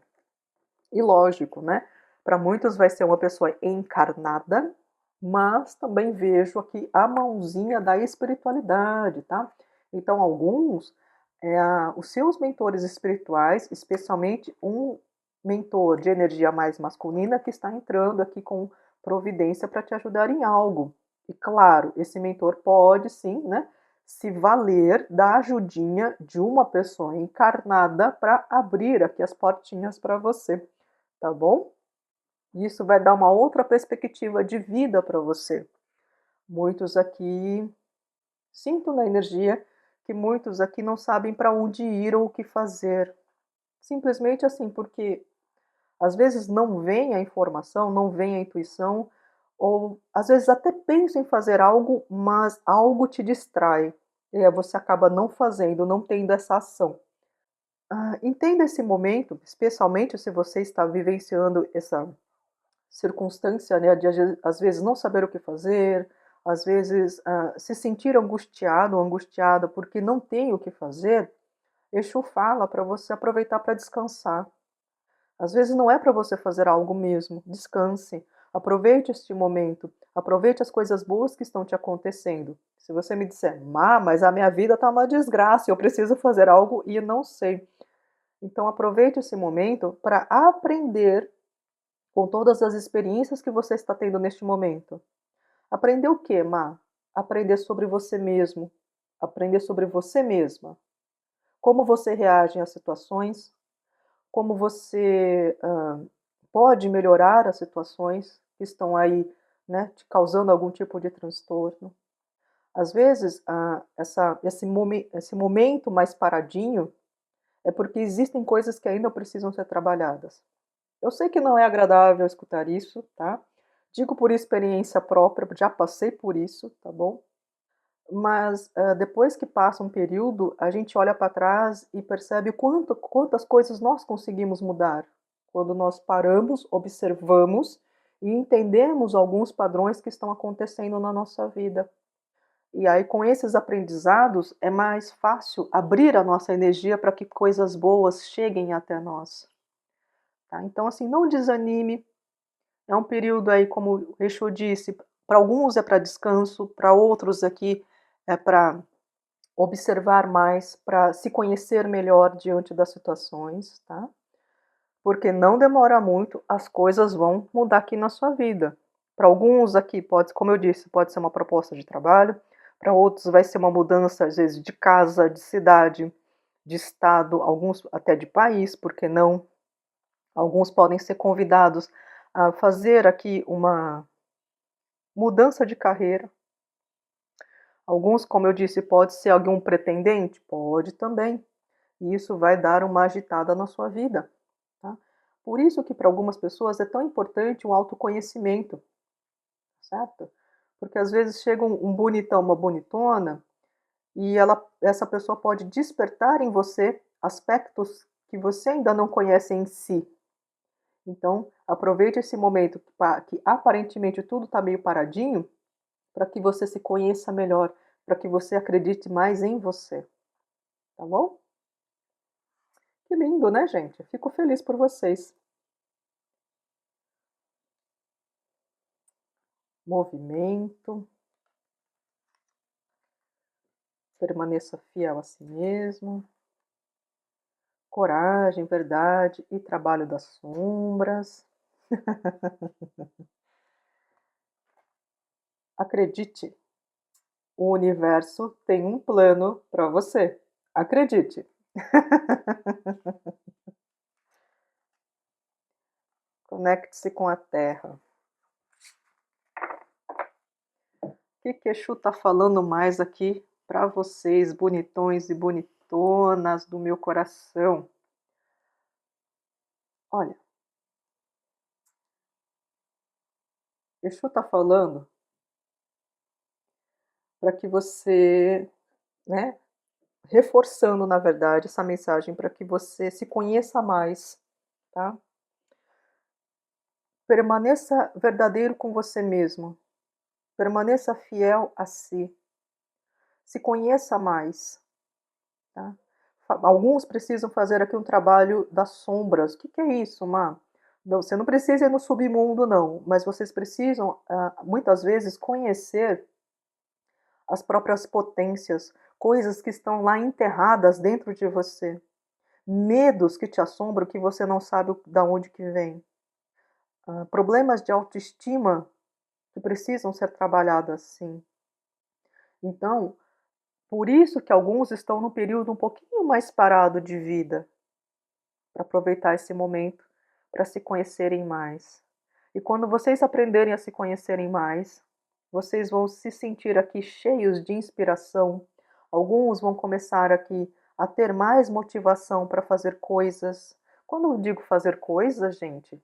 E lógico, né? Para muitos vai ser uma pessoa encarnada, Mas também vejo aqui a mãozinha da espiritualidade, tá? Então, alguns, os seus mentores espirituais, especialmente um mentor de energia mais masculina que está entrando aqui com providência para te ajudar em algo. E claro, esse mentor pode sim, né, se valer da ajudinha de uma pessoa encarnada para abrir aqui as portinhas para você, tá bom? Isso vai dar uma outra perspectiva de vida para você. Muitos aqui, sinto na energia que muitos aqui não sabem para onde ir ou o que fazer. Simplesmente assim, porque às vezes não vem a informação, não vem a intuição, ou às vezes até pensa em fazer algo, mas algo te distrai. E aí você acaba não fazendo, não tendo essa ação. Entenda esse momento, especialmente se você está vivenciando essa circunstância, né, de às vezes não saber o que fazer, às vezes se sentir angustiado ou angustiada porque não tem o que fazer, Exu fala para você aproveitar para descansar. Às vezes não é para você fazer algo mesmo, descanse, aproveite este momento, aproveite as coisas boas que estão te acontecendo. Se você me disser, mas a minha vida está uma desgraça, eu preciso fazer algo e não sei. Então aproveite esse momento para aprender com todas as experiências que você está tendo neste momento. Aprender o quê, Má? Aprender sobre você mesmo, aprender sobre você mesma. Como você reage às situações, como você pode melhorar as situações que estão aí, né, te causando algum tipo de transtorno. Às vezes, esse momento mais paradinho é porque existem coisas que ainda precisam ser trabalhadas. Eu sei que não é agradável escutar isso, tá? Digo por experiência própria, já passei por isso, tá bom? Mas depois que passa um período, a gente olha para trás e percebe quantas coisas nós conseguimos mudar. Quando nós paramos, observamos e entendemos alguns padrões que estão acontecendo na nossa vida. E aí, com esses aprendizados, é mais fácil abrir a nossa energia para que coisas boas cheguem até nós. Tá? Então, assim, não desanime. É um período aí, como o Exu disse, para alguns é para descanso, para outros aqui é para observar mais, para se conhecer melhor diante das situações, tá? Porque não demora muito, as coisas vão mudar aqui na sua vida. Para alguns aqui pode, como eu disse, pode ser uma proposta de trabalho, para outros vai ser uma mudança às vezes de casa, de cidade, de estado, alguns até de país, porque não? Alguns podem ser convidados a fazer aqui uma mudança de carreira. Alguns, como eu disse, pode ser algum pretendente? Pode também. E isso vai dar uma agitada na sua vida. Tá? Por isso que para algumas pessoas é tão importante o autoconhecimento, certo? Porque às vezes chega um bonitão, uma bonitona, e essa pessoa pode despertar em você aspectos que você ainda não conhece em si. Então, aproveite esse momento que aparentemente tudo está meio paradinho, para que você se conheça melhor, para que você acredite mais em você, tá bom? Que lindo, né, gente? Fico feliz por vocês. Movimento, permaneça fiel a si mesmo, coragem, verdade e trabalho das sombras. Acredite, o universo tem um plano para você. Acredite. Conecte-se com a Terra. O que Exu está falando mais aqui para vocês, bonitões e bonitonas do meu coração? Olha, Exu está falando para que você, né, reforçando, na verdade, essa mensagem para que você se conheça mais, tá? Permaneça verdadeiro com você mesmo. Permaneça fiel a si. Se conheça mais, tá? Alguns precisam fazer aqui um trabalho das sombras. O que é isso, Má? Não, você não precisa ir no submundo, não, mas vocês precisam, muitas vezes, conhecer as próprias potências, coisas que estão lá enterradas dentro de você, medos que te assombram que você não sabe da onde que vem, problemas de autoestima que precisam ser trabalhados sim. Então, por isso que alguns estão num período um pouquinho mais parado de vida, para aproveitar esse momento, para se conhecerem mais. E quando vocês aprenderem a se conhecerem mais, vocês vão se sentir aqui cheios de inspiração. Alguns vão começar aqui a ter mais motivação para fazer coisas. Quando eu digo fazer coisas, gente,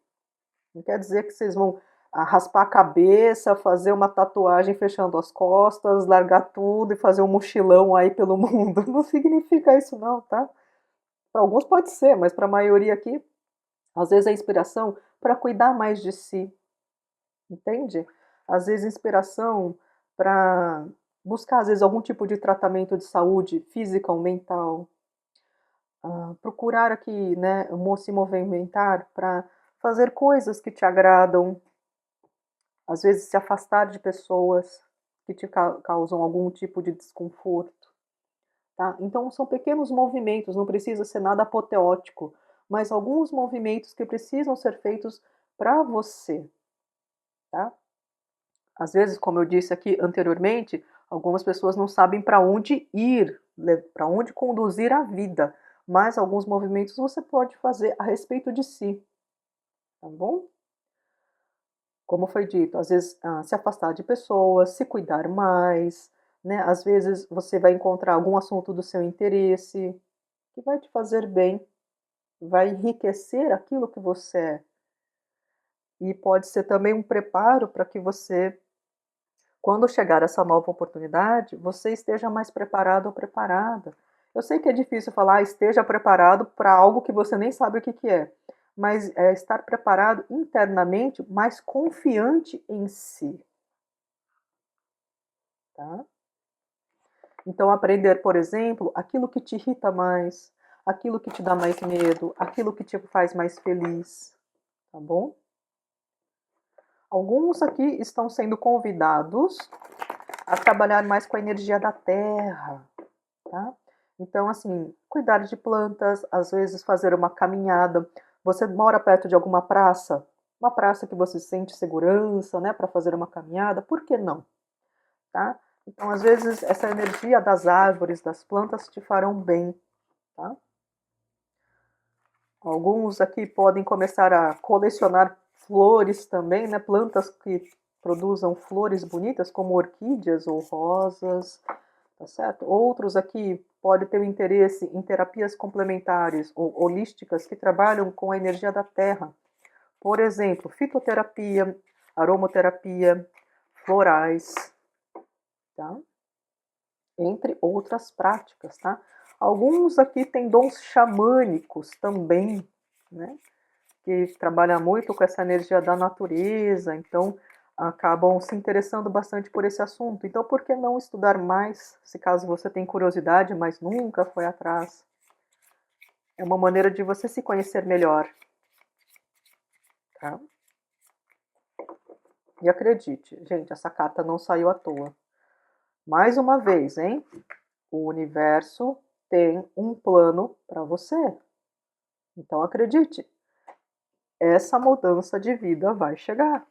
não quer dizer que vocês vão raspar a cabeça, fazer uma tatuagem fechando as costas, largar tudo e fazer um mochilão aí pelo mundo. Não significa isso não, tá? Para alguns pode ser, mas para a maioria aqui, às vezes é inspiração para cuidar mais de si, entende? Às vezes inspiração para buscar, às vezes, algum tipo de tratamento de saúde física ou mental. Procurar aqui, né, se movimentar para fazer coisas que te agradam, às vezes se afastar de pessoas que te causam algum tipo de desconforto, tá? Então são pequenos movimentos, não precisa ser nada apoteótico, mas alguns movimentos que precisam ser feitos para você, tá? Às vezes, como eu disse aqui anteriormente, algumas pessoas não sabem para onde ir, para onde conduzir a vida, mas alguns movimentos você pode fazer a respeito de si, tá bom? Como foi dito, às vezes se afastar de pessoas, se cuidar mais, né? Às vezes você vai encontrar algum assunto do seu interesse que vai te fazer bem, vai enriquecer aquilo que você é. E pode ser também um preparo para que você, quando chegar essa nova oportunidade, você esteja mais preparado ou preparada. Eu sei que é difícil falar esteja preparado para algo que você nem sabe o que, que é, mas é estar preparado internamente, mais confiante em si. Tá? Então, aprender, por exemplo, aquilo que te irrita mais, aquilo que te dá mais medo, aquilo que te faz mais feliz, tá bom? Alguns aqui estão sendo convidados a trabalhar mais com a energia da terra, tá? Então, assim, cuidar de plantas, às vezes fazer uma caminhada. Você mora perto de alguma praça? Uma praça que você sente segurança, né, para fazer uma caminhada? Por que não? Tá? Então, às vezes, essa energia das árvores, das plantas te farão bem, tá? Alguns aqui podem começar a colecionar flores também, né? Plantas que produzam flores bonitas, como orquídeas ou rosas, tá certo? Outros aqui podem ter um interesse em terapias complementares ou holísticas que trabalham com a energia da terra. Por exemplo, fitoterapia, aromaterapia, florais, tá? Entre outras práticas, tá? Alguns aqui têm dons xamânicos também, né? Que trabalham muito com essa energia da natureza, então acabam se interessando bastante por esse assunto. Então, por que não estudar mais, se caso você tem curiosidade, mas nunca foi atrás? É uma maneira de você se conhecer melhor, tá? E acredite, gente, essa carta não saiu à toa. Mais uma vez, hein? O universo tem um plano para você. Então acredite, essa mudança de vida vai chegar.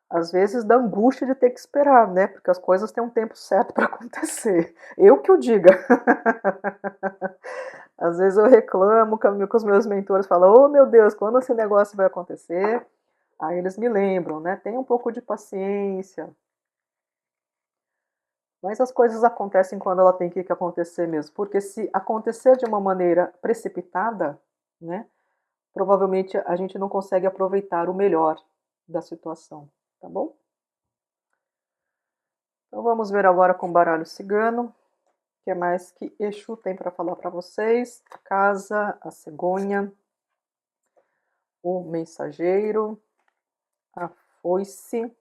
Às vezes dá angústia de ter que esperar, né? Porque as coisas têm um tempo certo para acontecer. Eu que o diga. Às vezes eu reclamo com os meus mentores, falo, oh meu Deus, quando esse negócio vai acontecer? Aí eles me lembram, né? Tenha um pouco de paciência. Mas as coisas acontecem quando ela tem que acontecer mesmo. Porque se acontecer de uma maneira precipitada, né? Provavelmente a gente não consegue aproveitar o melhor da situação, tá bom? Então vamos ver agora com o baralho cigano. O que mais que Exu tem para falar para vocês? A casa, a cegonha, o mensageiro, a foice.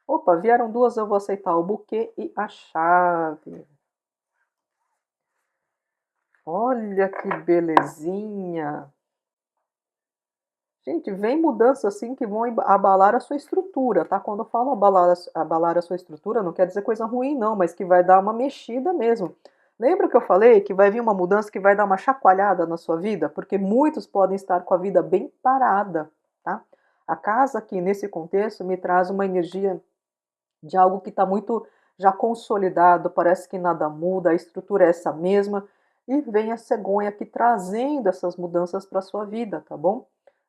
Opa, vieram duas, eu vou aceitar o buquê e a chave. Olha que belezinha! Gente, vem mudanças assim que vão abalar a sua estrutura, tá? Quando eu falo abalar a sua estrutura, não quer dizer coisa ruim, não, mas que vai dar uma mexida mesmo. Lembra que eu falei que vai vir uma mudança que vai dar uma chacoalhada na sua vida? Porque muitos podem estar com a vida bem parada, tá? A casa aqui, nesse contexto, me traz uma energia de algo que está muito já consolidado, parece que nada muda, a estrutura é essa mesma, e vem a cegonha aqui trazendo essas mudanças para a sua vida, tá bom?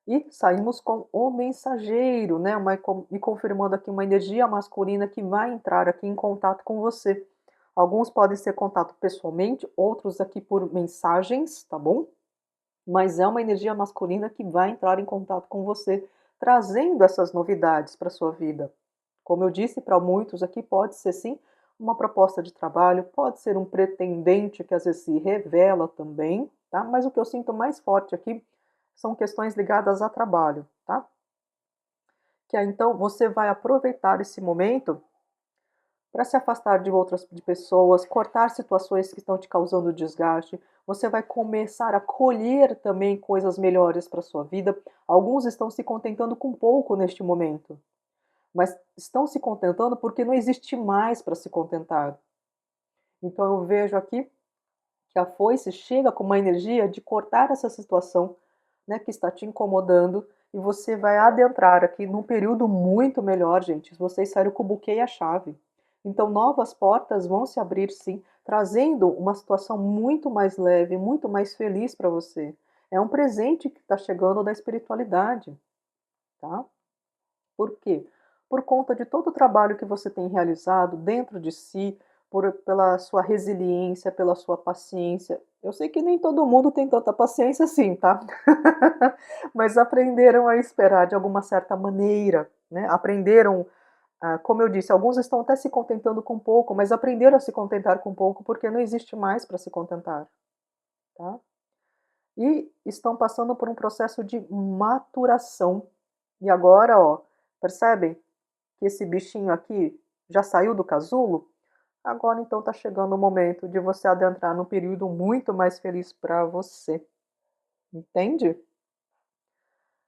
E saímos com o mensageiro, né? Me confirmando aqui uma energia masculina que vai entrar aqui em contato com você. Alguns podem ser contato pessoalmente, outros aqui por mensagens, tá bom? Mas é uma energia masculina que vai entrar em contato com você, trazendo essas novidades para sua vida. Como eu disse, para muitos aqui pode ser sim uma proposta de trabalho, pode ser um pretendente que às vezes se revela também, tá? Mas o que eu sinto mais forte aqui são questões ligadas a trabalho, tá? Que aí, então você vai aproveitar esse momento para se afastar de outras de pessoas, cortar situações que estão te causando desgaste. Você vai começar a colher também coisas melhores para sua vida. Alguns estão se contentando com pouco neste momento, mas estão se contentando porque não existe mais para se contentar. Então eu vejo aqui que a foice chega com uma energia de cortar essa situação, né, que está te incomodando, e você vai adentrar aqui num período muito melhor, gente. Vocês saíram com o buquê e a chave. Então novas portas vão se abrir sim, trazendo uma situação muito mais leve, muito mais feliz para você. É um presente que está chegando da espiritualidade, tá? Por quê? Por conta de todo o trabalho que você tem realizado dentro de si, pela sua resiliência, pela sua paciência. Eu sei que nem todo mundo tem tanta paciência assim, tá? Mas aprenderam a esperar de alguma certa maneira, né? Aprenderam, como eu disse, alguns estão até se contentando com pouco, mas aprenderam a se contentar com pouco porque não existe mais para se contentar, tá? E estão passando por um processo de maturação. E agora, ó, percebem que esse bichinho aqui já saiu do casulo? Agora então tá chegando o momento de você adentrar num período muito mais feliz para você. Entende?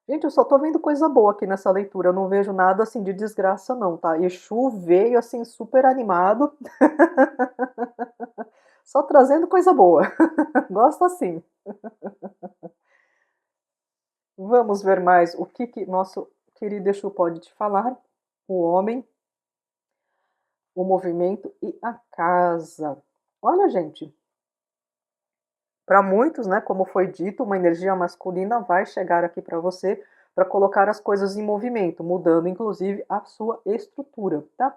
Gente, eu só tô vendo coisa boa aqui nessa leitura, eu não vejo nada assim de desgraça não, tá? Exu veio assim super animado, só trazendo coisa boa. Gosto assim. Vamos ver mais o que nosso querido Exu pode te falar. O homem, o movimento e a casa. Olha, gente, para muitos, né, como foi dito, uma energia masculina vai chegar aqui para você para colocar as coisas em movimento, mudando inclusive a sua estrutura, tá?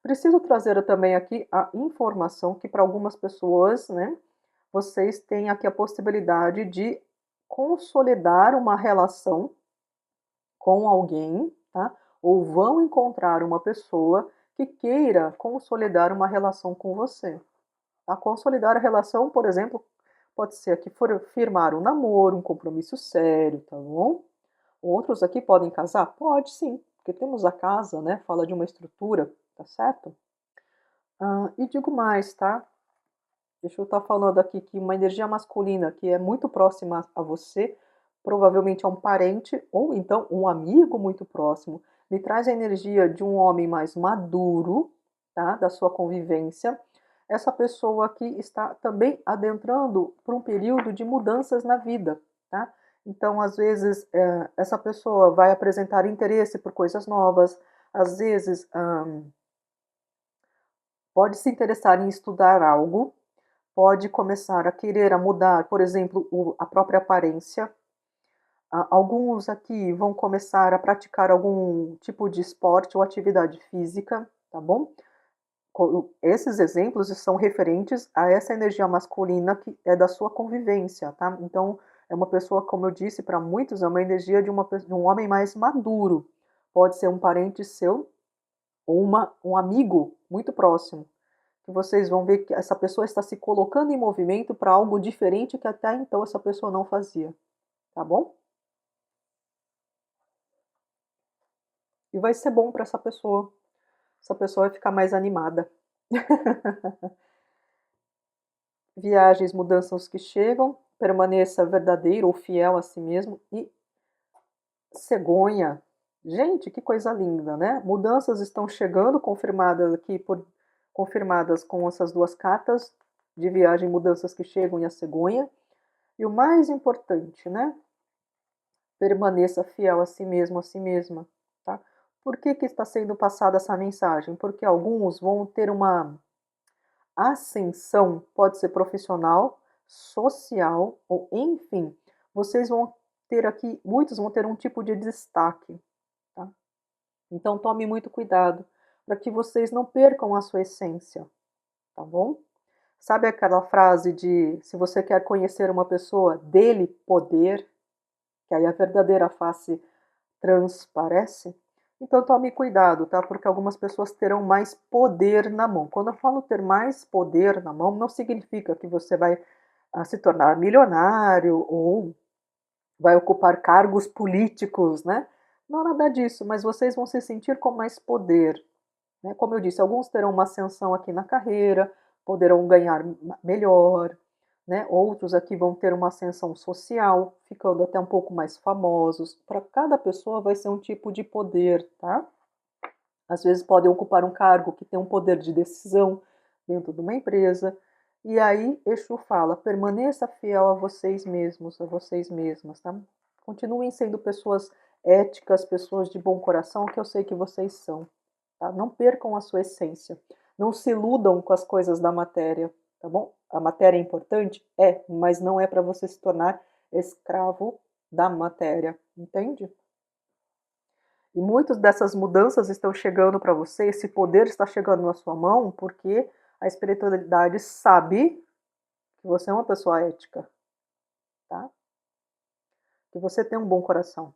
Preciso trazer também aqui a informação que para algumas pessoas, né, vocês têm aqui a possibilidade de consolidar uma relação com alguém, tá? Ou vão encontrar uma pessoa que queira consolidar uma relação com você. A consolidar a relação, por exemplo, pode ser aqui firmar um namoro, um compromisso sério, tá bom? Outros aqui podem casar? Pode sim, porque temos a casa, né? Fala de uma estrutura, tá certo? E digo mais, tá? Deixa eu estar falando aqui que uma energia masculina que é muito próxima a você, provavelmente é um parente ou então um amigo muito próximo, me traz a energia de um homem mais maduro, tá? Da sua convivência. Essa pessoa aqui está também adentrando por um período de mudanças na vida, tá? Então, às vezes, essa pessoa vai apresentar interesse por coisas novas, às vezes, pode se interessar em estudar algo, pode começar a querer a mudar, por exemplo, a própria aparência. Alguns aqui vão começar a praticar algum tipo de esporte ou atividade física, tá bom? Esses exemplos são referentes a essa energia masculina que é da sua convivência, tá? Então, é uma pessoa, como eu disse, para muitos é uma energia de um homem mais maduro. Pode ser um parente seu ou um amigo muito próximo, que vocês vão ver que essa pessoa está se colocando em movimento para algo diferente que até então essa pessoa não fazia, tá bom? E vai ser bom para essa pessoa. Essa pessoa vai ficar mais animada. Viagens, mudanças que chegam. permaneça verdadeiro ou fiel a si mesmo. E cegonha, gente, que coisa linda, né? Mudanças estão chegando, confirmadas aqui confirmadas com essas duas cartas de viagem, mudanças que chegam e a cegonha. E o mais importante, né? Permaneça fiel a si mesmo, a si mesma, tá? Por que está sendo passada essa mensagem? Porque alguns vão ter uma ascensão, pode ser profissional, social, ou enfim, vocês vão ter aqui, muitos vão ter um tipo de destaque, tá? Então tome muito cuidado para que vocês não percam a sua essência, tá bom? Sabe aquela frase de se você quer conhecer uma pessoa, dê-lhe poder, que aí a verdadeira face transparece? Então tome cuidado, tá? Porque algumas pessoas terão mais poder na mão. Quando eu falo ter mais poder na mão, não significa que você vai se tornar milionário ou vai ocupar cargos políticos, né? Não nada disso, mas vocês vão se sentir com mais poder, né? Como eu disse, alguns terão uma ascensão aqui na carreira, poderão ganhar melhor, né? Outros aqui vão ter uma ascensão social, ficando até um pouco mais famosos. Para cada pessoa vai ser um tipo de poder, tá? Às vezes podem ocupar um cargo que tem um poder de decisão dentro de uma empresa. E aí Exu fala, permaneça fiel a vocês mesmos, a vocês mesmas, tá? Continuem sendo pessoas éticas, pessoas de bom coração, que eu sei que vocês são. Tá? Não percam a sua essência. Não se iludam com as coisas da matéria, tá bom? A matéria é importante? É, mas não é para você se tornar escravo da matéria, entende? E muitas dessas mudanças estão chegando para você, esse poder está chegando na sua mão, porque a espiritualidade sabe que você é uma pessoa ética, tá? Que você tem um bom coração.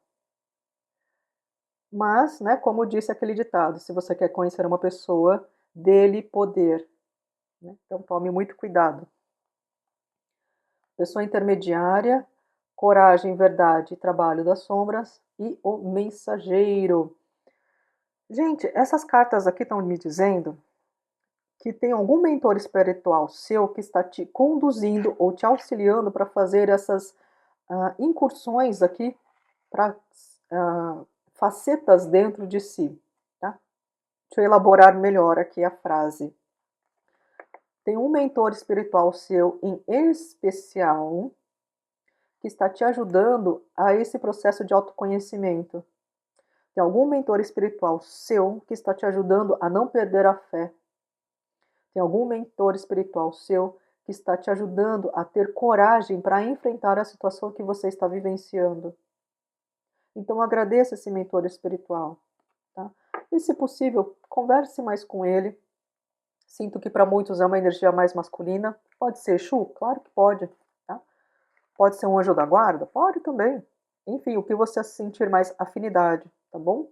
Mas, né, como disse aquele ditado, se você quer conhecer uma pessoa, dê-lhe poder. Né? Então tome muito cuidado. Pessoa intermediária, coragem, verdade, trabalho das sombras e o mensageiro. Gente, essas cartas aqui estão me dizendo que tem algum mentor espiritual seu que está te conduzindo ou te auxiliando para fazer essas incursões aqui para facetas dentro de si. Tá? Deixa eu elaborar melhor aqui a frase. Tem um mentor espiritual seu em especial que está te ajudando a esse processo de autoconhecimento. Tem algum mentor espiritual seu que está te ajudando a não perder a fé. Tem algum mentor espiritual seu que está te ajudando a ter coragem para enfrentar a situação que você está vivenciando. Então agradeça esse mentor espiritual. Tá? E se possível, converse mais com ele. Sinto que para muitos é uma energia mais masculina. Pode ser Exu? Claro que pode. Tá? Pode ser um anjo da guarda? Pode também. Enfim, o que você sentir mais afinidade, tá bom?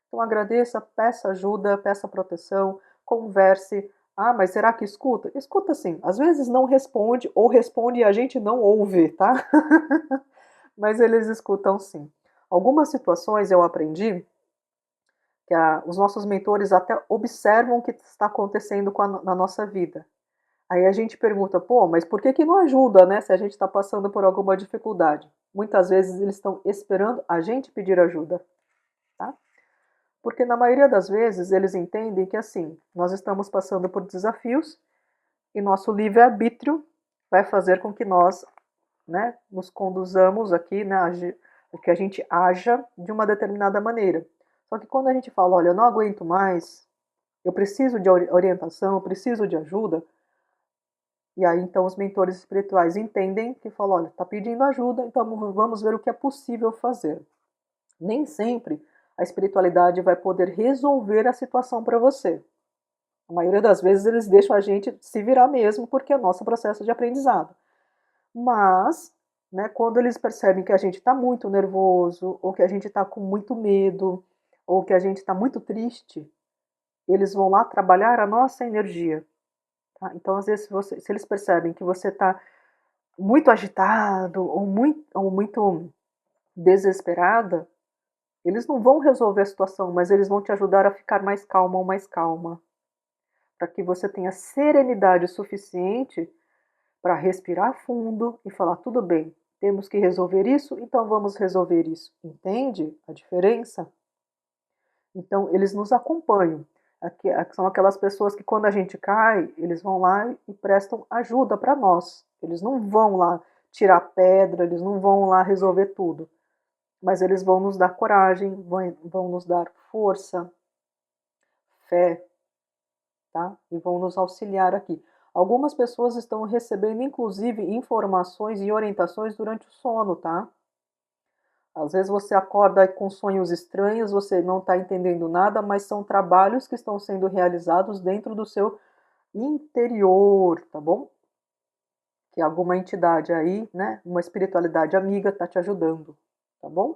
Então agradeça, peça ajuda, peça proteção, converse. Ah, mas será que escuta? Escuta sim. Às vezes não responde ou responde e a gente não ouve, tá? Mas eles escutam sim. Algumas situações eu aprendi que os nossos mentores até observam o que está acontecendo na nossa vida. Aí a gente pergunta, pô, mas por que não ajuda, né, se a gente está passando por alguma dificuldade? Muitas vezes eles estão esperando a gente pedir ajuda, tá? Porque na maioria das vezes eles entendem que assim, nós estamos passando por desafios e nosso livre-arbítrio vai fazer com que nós, né, nos conduzamos aqui, né, que a gente haja de uma determinada maneira. Só que quando a gente fala, olha, eu não aguento mais, eu preciso de orientação, eu preciso de ajuda, e aí então os mentores espirituais entendem que falam, olha, está pedindo ajuda, então vamos ver o que é possível fazer. Nem sempre a espiritualidade vai poder resolver a situação para você. A maioria das vezes eles deixam a gente se virar mesmo, porque é nosso processo de aprendizado. Mas, né, quando eles percebem que a gente está muito nervoso, ou que a gente está com muito medo, ou que a gente está muito triste, eles vão lá trabalhar a nossa energia. Tá? Então, às vezes, se eles percebem que você está muito agitado ou muito desesperada, eles não vão resolver a situação, mas eles vão te ajudar a ficar mais calma ou mais calma, para que você tenha serenidade suficiente para respirar fundo e falar: tudo bem, temos que resolver isso, então vamos resolver isso. Entende a diferença? Então, eles nos acompanham. São aquelas pessoas que, quando a gente cai, eles vão lá e prestam ajuda para nós. Eles não vão lá tirar pedra, eles não vão lá resolver tudo. Mas eles vão nos dar coragem, vão nos dar força, fé, tá? E vão nos auxiliar aqui. Algumas pessoas estão recebendo, inclusive, informações e orientações durante o sono, tá? Às vezes você acorda com sonhos estranhos, você não está entendendo nada, mas são trabalhos que estão sendo realizados dentro do seu interior, tá bom? Que alguma entidade aí, né, uma espiritualidade amiga está te ajudando, tá bom?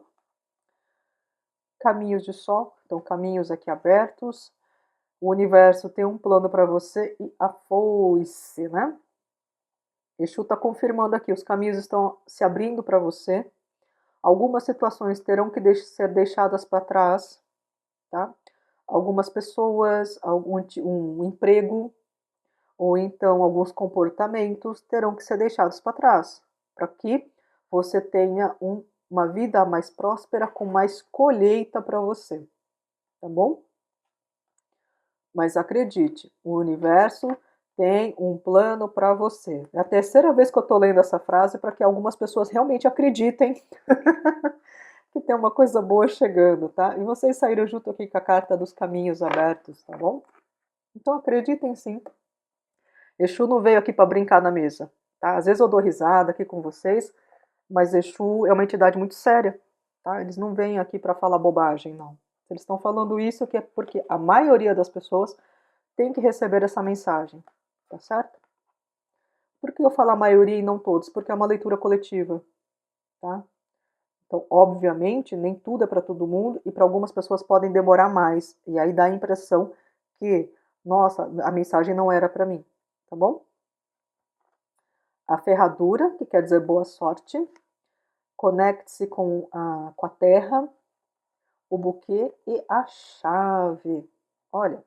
Caminhos de sol, então caminhos aqui abertos. O universo tem um plano para você e a foice, né? Exu está confirmando aqui, os caminhos estão se abrindo para você. Algumas situações terão que ser deixadas para trás, tá? Algumas pessoas, um emprego, ou então alguns comportamentos terão que ser deixados para trás, para que você tenha uma vida mais próspera, com mais colheita para você, tá bom? Mas acredite, o universo tem um plano para você. É a terceira vez que eu estou lendo essa frase para que algumas pessoas realmente acreditem que tem uma coisa boa chegando, tá? E vocês saíram junto aqui com a carta dos caminhos abertos, tá bom? Então acreditem sim. Exu não veio aqui para brincar na mesa, tá? Às vezes eu dou risada aqui com vocês, mas Exu é uma entidade muito séria, tá? Eles não vêm aqui para falar bobagem, não. Se eles estão falando isso é porque a maioria das pessoas tem que receber essa mensagem, tá certo? Por que eu falo a maioria e não todos? Porque é uma leitura coletiva, tá? Então, obviamente, nem tudo é para todo mundo e para algumas pessoas podem demorar mais. E aí dá a impressão que, nossa, a mensagem não era para mim, tá bom? A ferradura, que quer dizer boa sorte. Conecte-se com a terra, o buquê e a chave. Olha,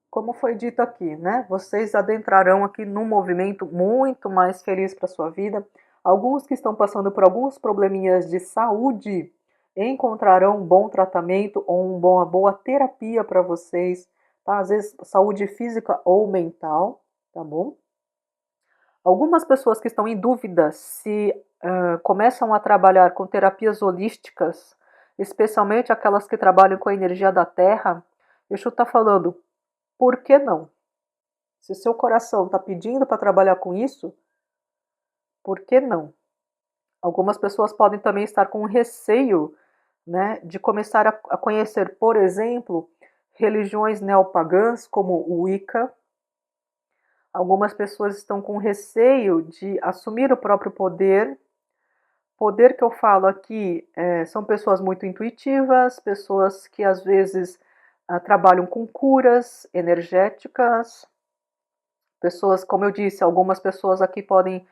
como foi dito aqui, né? Vocês adentrarão aqui num movimento muito mais feliz para sua vida. Alguns que estão passando por alguns probleminhas de saúde encontrarão um bom tratamento ou uma boa terapia para vocês, tá? Às vezes saúde física ou mental, tá bom? Algumas pessoas que estão em dúvida se começam a trabalhar com terapias holísticas, especialmente aquelas que trabalham com a energia da terra, Exu está falando, por que não? Se seu coração está pedindo para trabalhar com isso, por que não? Algumas pessoas podem também estar com receio, né, de começar a conhecer, por exemplo, religiões neopagãs como o Wicca. Algumas pessoas estão com receio de assumir o próprio poder. Poder que eu falo aqui são pessoas muito intuitivas, pessoas que às vezes trabalham com curas energéticas, pessoas, como eu disse, algumas pessoas aqui podem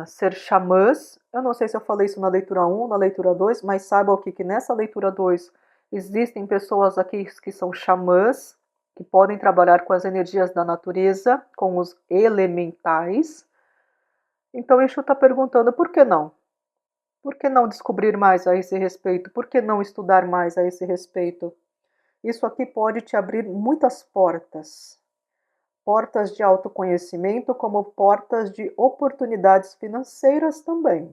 ser xamãs. Eu não sei se eu falei isso na leitura 1, na leitura 2, mas saiba o que nessa leitura 2 existem pessoas aqui que são xamãs, que podem trabalhar com as energias da natureza, com os elementais. Então, Exu está perguntando por que não? Por que não descobrir mais a esse respeito? Por que não estudar mais a esse respeito? Isso aqui pode te abrir muitas portas. Portas de autoconhecimento, como portas de oportunidades financeiras também.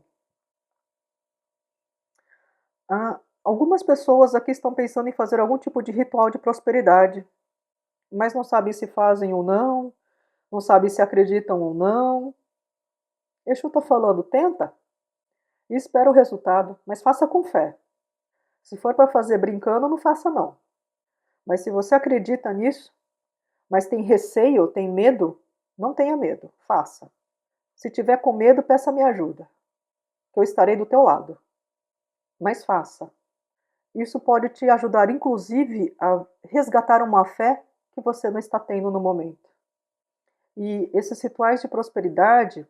Algumas pessoas aqui estão pensando em fazer algum tipo de ritual de prosperidade, mas não sabem se fazem ou não sabem se acreditam ou não. Exu está falando, tenta e espera o resultado, mas faça com fé. Se for para fazer brincando, não faça não. Mas se você acredita nisso, mas tem receio, tem medo, não tenha medo, faça. Se tiver com medo, peça minha ajuda, que eu estarei do teu lado. Mas faça. Isso pode te ajudar, inclusive, a resgatar uma fé que você não está tendo no momento. E esses rituais de prosperidade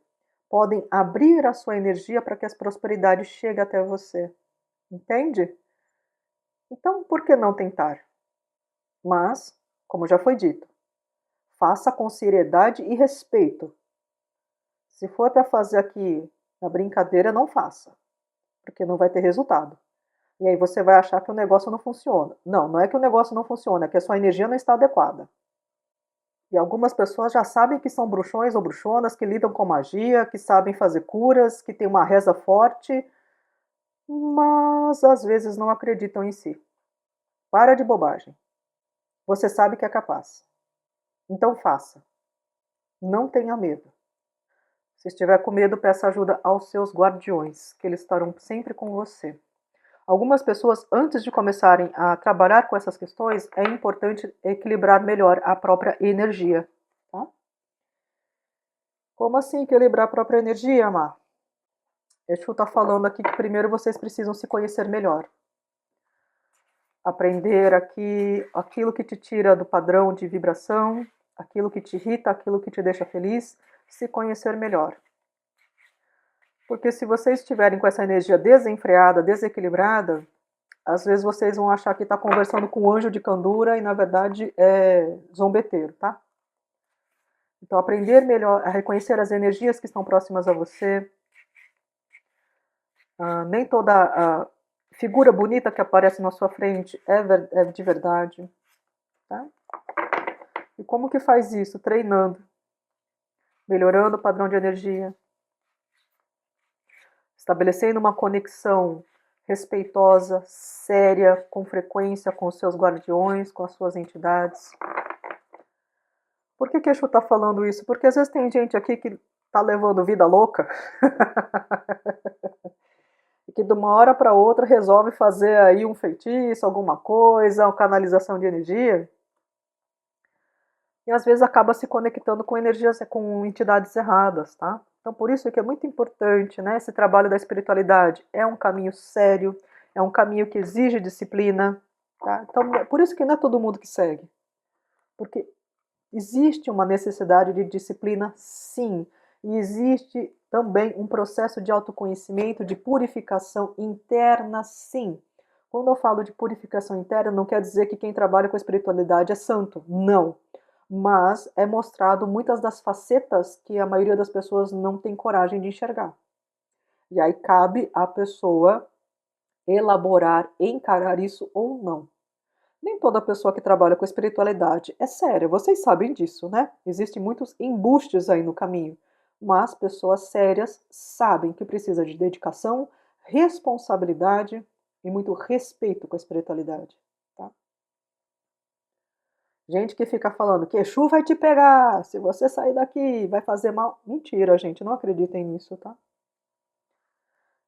podem abrir a sua energia para que as prosperidades cheguem até você. Entende? Então, por que não tentar? Mas, como já foi dito, faça com seriedade e respeito. Se for para fazer aqui na brincadeira, não faça, porque não vai ter resultado. E aí você vai achar que o negócio não funciona. Não, não é que o negócio não funciona, é que a sua energia não está adequada. E algumas pessoas já sabem que são bruxões ou bruxonas, que lidam com magia, que sabem fazer curas, que têm uma reza forte, mas às vezes não acreditam em si. Para de bobagem. Você sabe que é capaz. Então faça. Não tenha medo. Se estiver com medo, peça ajuda aos seus guardiões, que eles estarão sempre com você. Algumas pessoas, antes de começarem a trabalhar com essas questões, é importante equilibrar melhor a própria energia. Tá? Como assim equilibrar a própria energia, Má? Exu está falando aqui que primeiro vocês precisam se conhecer melhor. Aprender aqui aquilo que te tira do padrão de vibração, aquilo que te irrita, aquilo que te deixa feliz, se conhecer melhor. Porque se vocês estiverem com essa energia desenfreada, desequilibrada, às vezes vocês vão achar que está conversando com um anjo de candura e na verdade é zombeteiro, tá? Então aprender melhor a reconhecer as energias que estão próximas a você. Nem toda figura bonita que aparece na sua frente é de verdade, tá? E como que faz isso? Treinando, melhorando o padrão de energia, estabelecendo uma conexão respeitosa, séria, com frequência com os seus guardiões, com as suas entidades. Por que Exu está falando isso? Porque às vezes tem gente aqui que está levando vida louca e que de uma hora para outra resolve fazer aí um feitiço, alguma coisa, uma canalização de energia, e às vezes acaba se conectando com energias, com entidades erradas, tá? Então por isso que é muito importante, né? Esse trabalho da espiritualidade é um caminho sério, é um caminho que exige disciplina, tá? Então por isso que não é todo mundo que segue, porque existe uma necessidade de disciplina, sim, e existe também um processo de autoconhecimento, de purificação interna, sim. Quando eu falo de purificação interna, não quer dizer que quem trabalha com a espiritualidade é santo, não. Mas é mostrado muitas das facetas que a maioria das pessoas não tem coragem de enxergar. E aí cabe à pessoa elaborar, encarar isso ou não. Nem toda pessoa que trabalha com espiritualidade é séria, vocês sabem disso, né? Existem muitos embustes aí no caminho, mas pessoas sérias sabem que precisa de dedicação, responsabilidade e muito respeito com a espiritualidade, tá? Gente que fica falando que Exu vai te pegar, se você sair daqui vai fazer mal. Mentira, gente, não acreditem nisso, tá?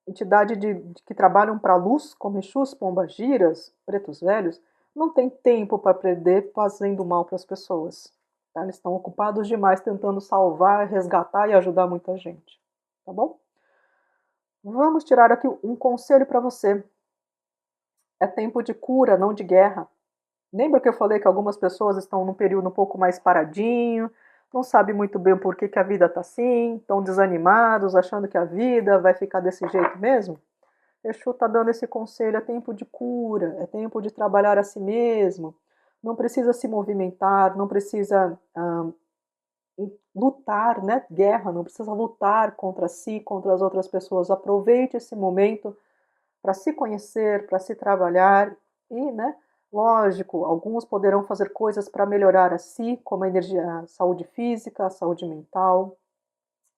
Entidade que trabalham para a luz, como Exus, pombagiras, pretos velhos, não tem tempo para perder fazendo mal para as pessoas. Tá? Eles estão ocupados demais tentando salvar, resgatar e ajudar muita gente. Tá bom? Vamos tirar aqui um conselho para você. É tempo de cura, não de guerra. Lembra que eu falei que algumas pessoas estão num período um pouco mais paradinho, não sabem muito bem por que a vida está assim, estão desanimados, achando que a vida vai ficar desse jeito mesmo? Exu está dando esse conselho, é tempo de cura, é tempo de trabalhar a si mesmo, não precisa se movimentar, não precisa lutar, né? Guerra, não precisa lutar contra si, contra as outras pessoas. Aproveite esse momento para se conhecer, para se trabalhar e, né? Lógico, alguns poderão fazer coisas para melhorar a si, como a energia, a saúde física, a saúde mental,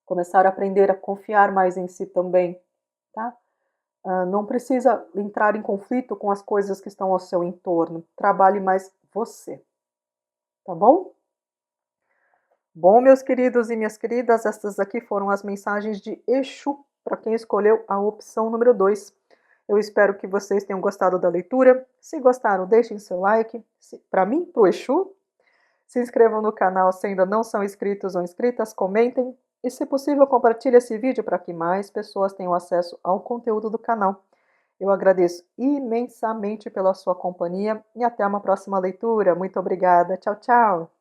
começar a aprender a confiar mais em si também, tá? Não precisa entrar em conflito com as coisas que estão ao seu entorno. Trabalhe mais você. Tá bom? Bom, meus queridos e minhas queridas, estas aqui foram as mensagens de Exu para quem escolheu a opção número 2. Eu espero que vocês tenham gostado da leitura. Se gostaram, deixem seu like. Para mim, para o Exu. Se inscrevam no canal se ainda não são inscritos ou inscritas. Comentem. E, se possível, compartilhe esse vídeo para que mais pessoas tenham acesso ao conteúdo do canal. Eu agradeço imensamente pela sua companhia e até uma próxima leitura. Muito obrigada. Tchau, tchau.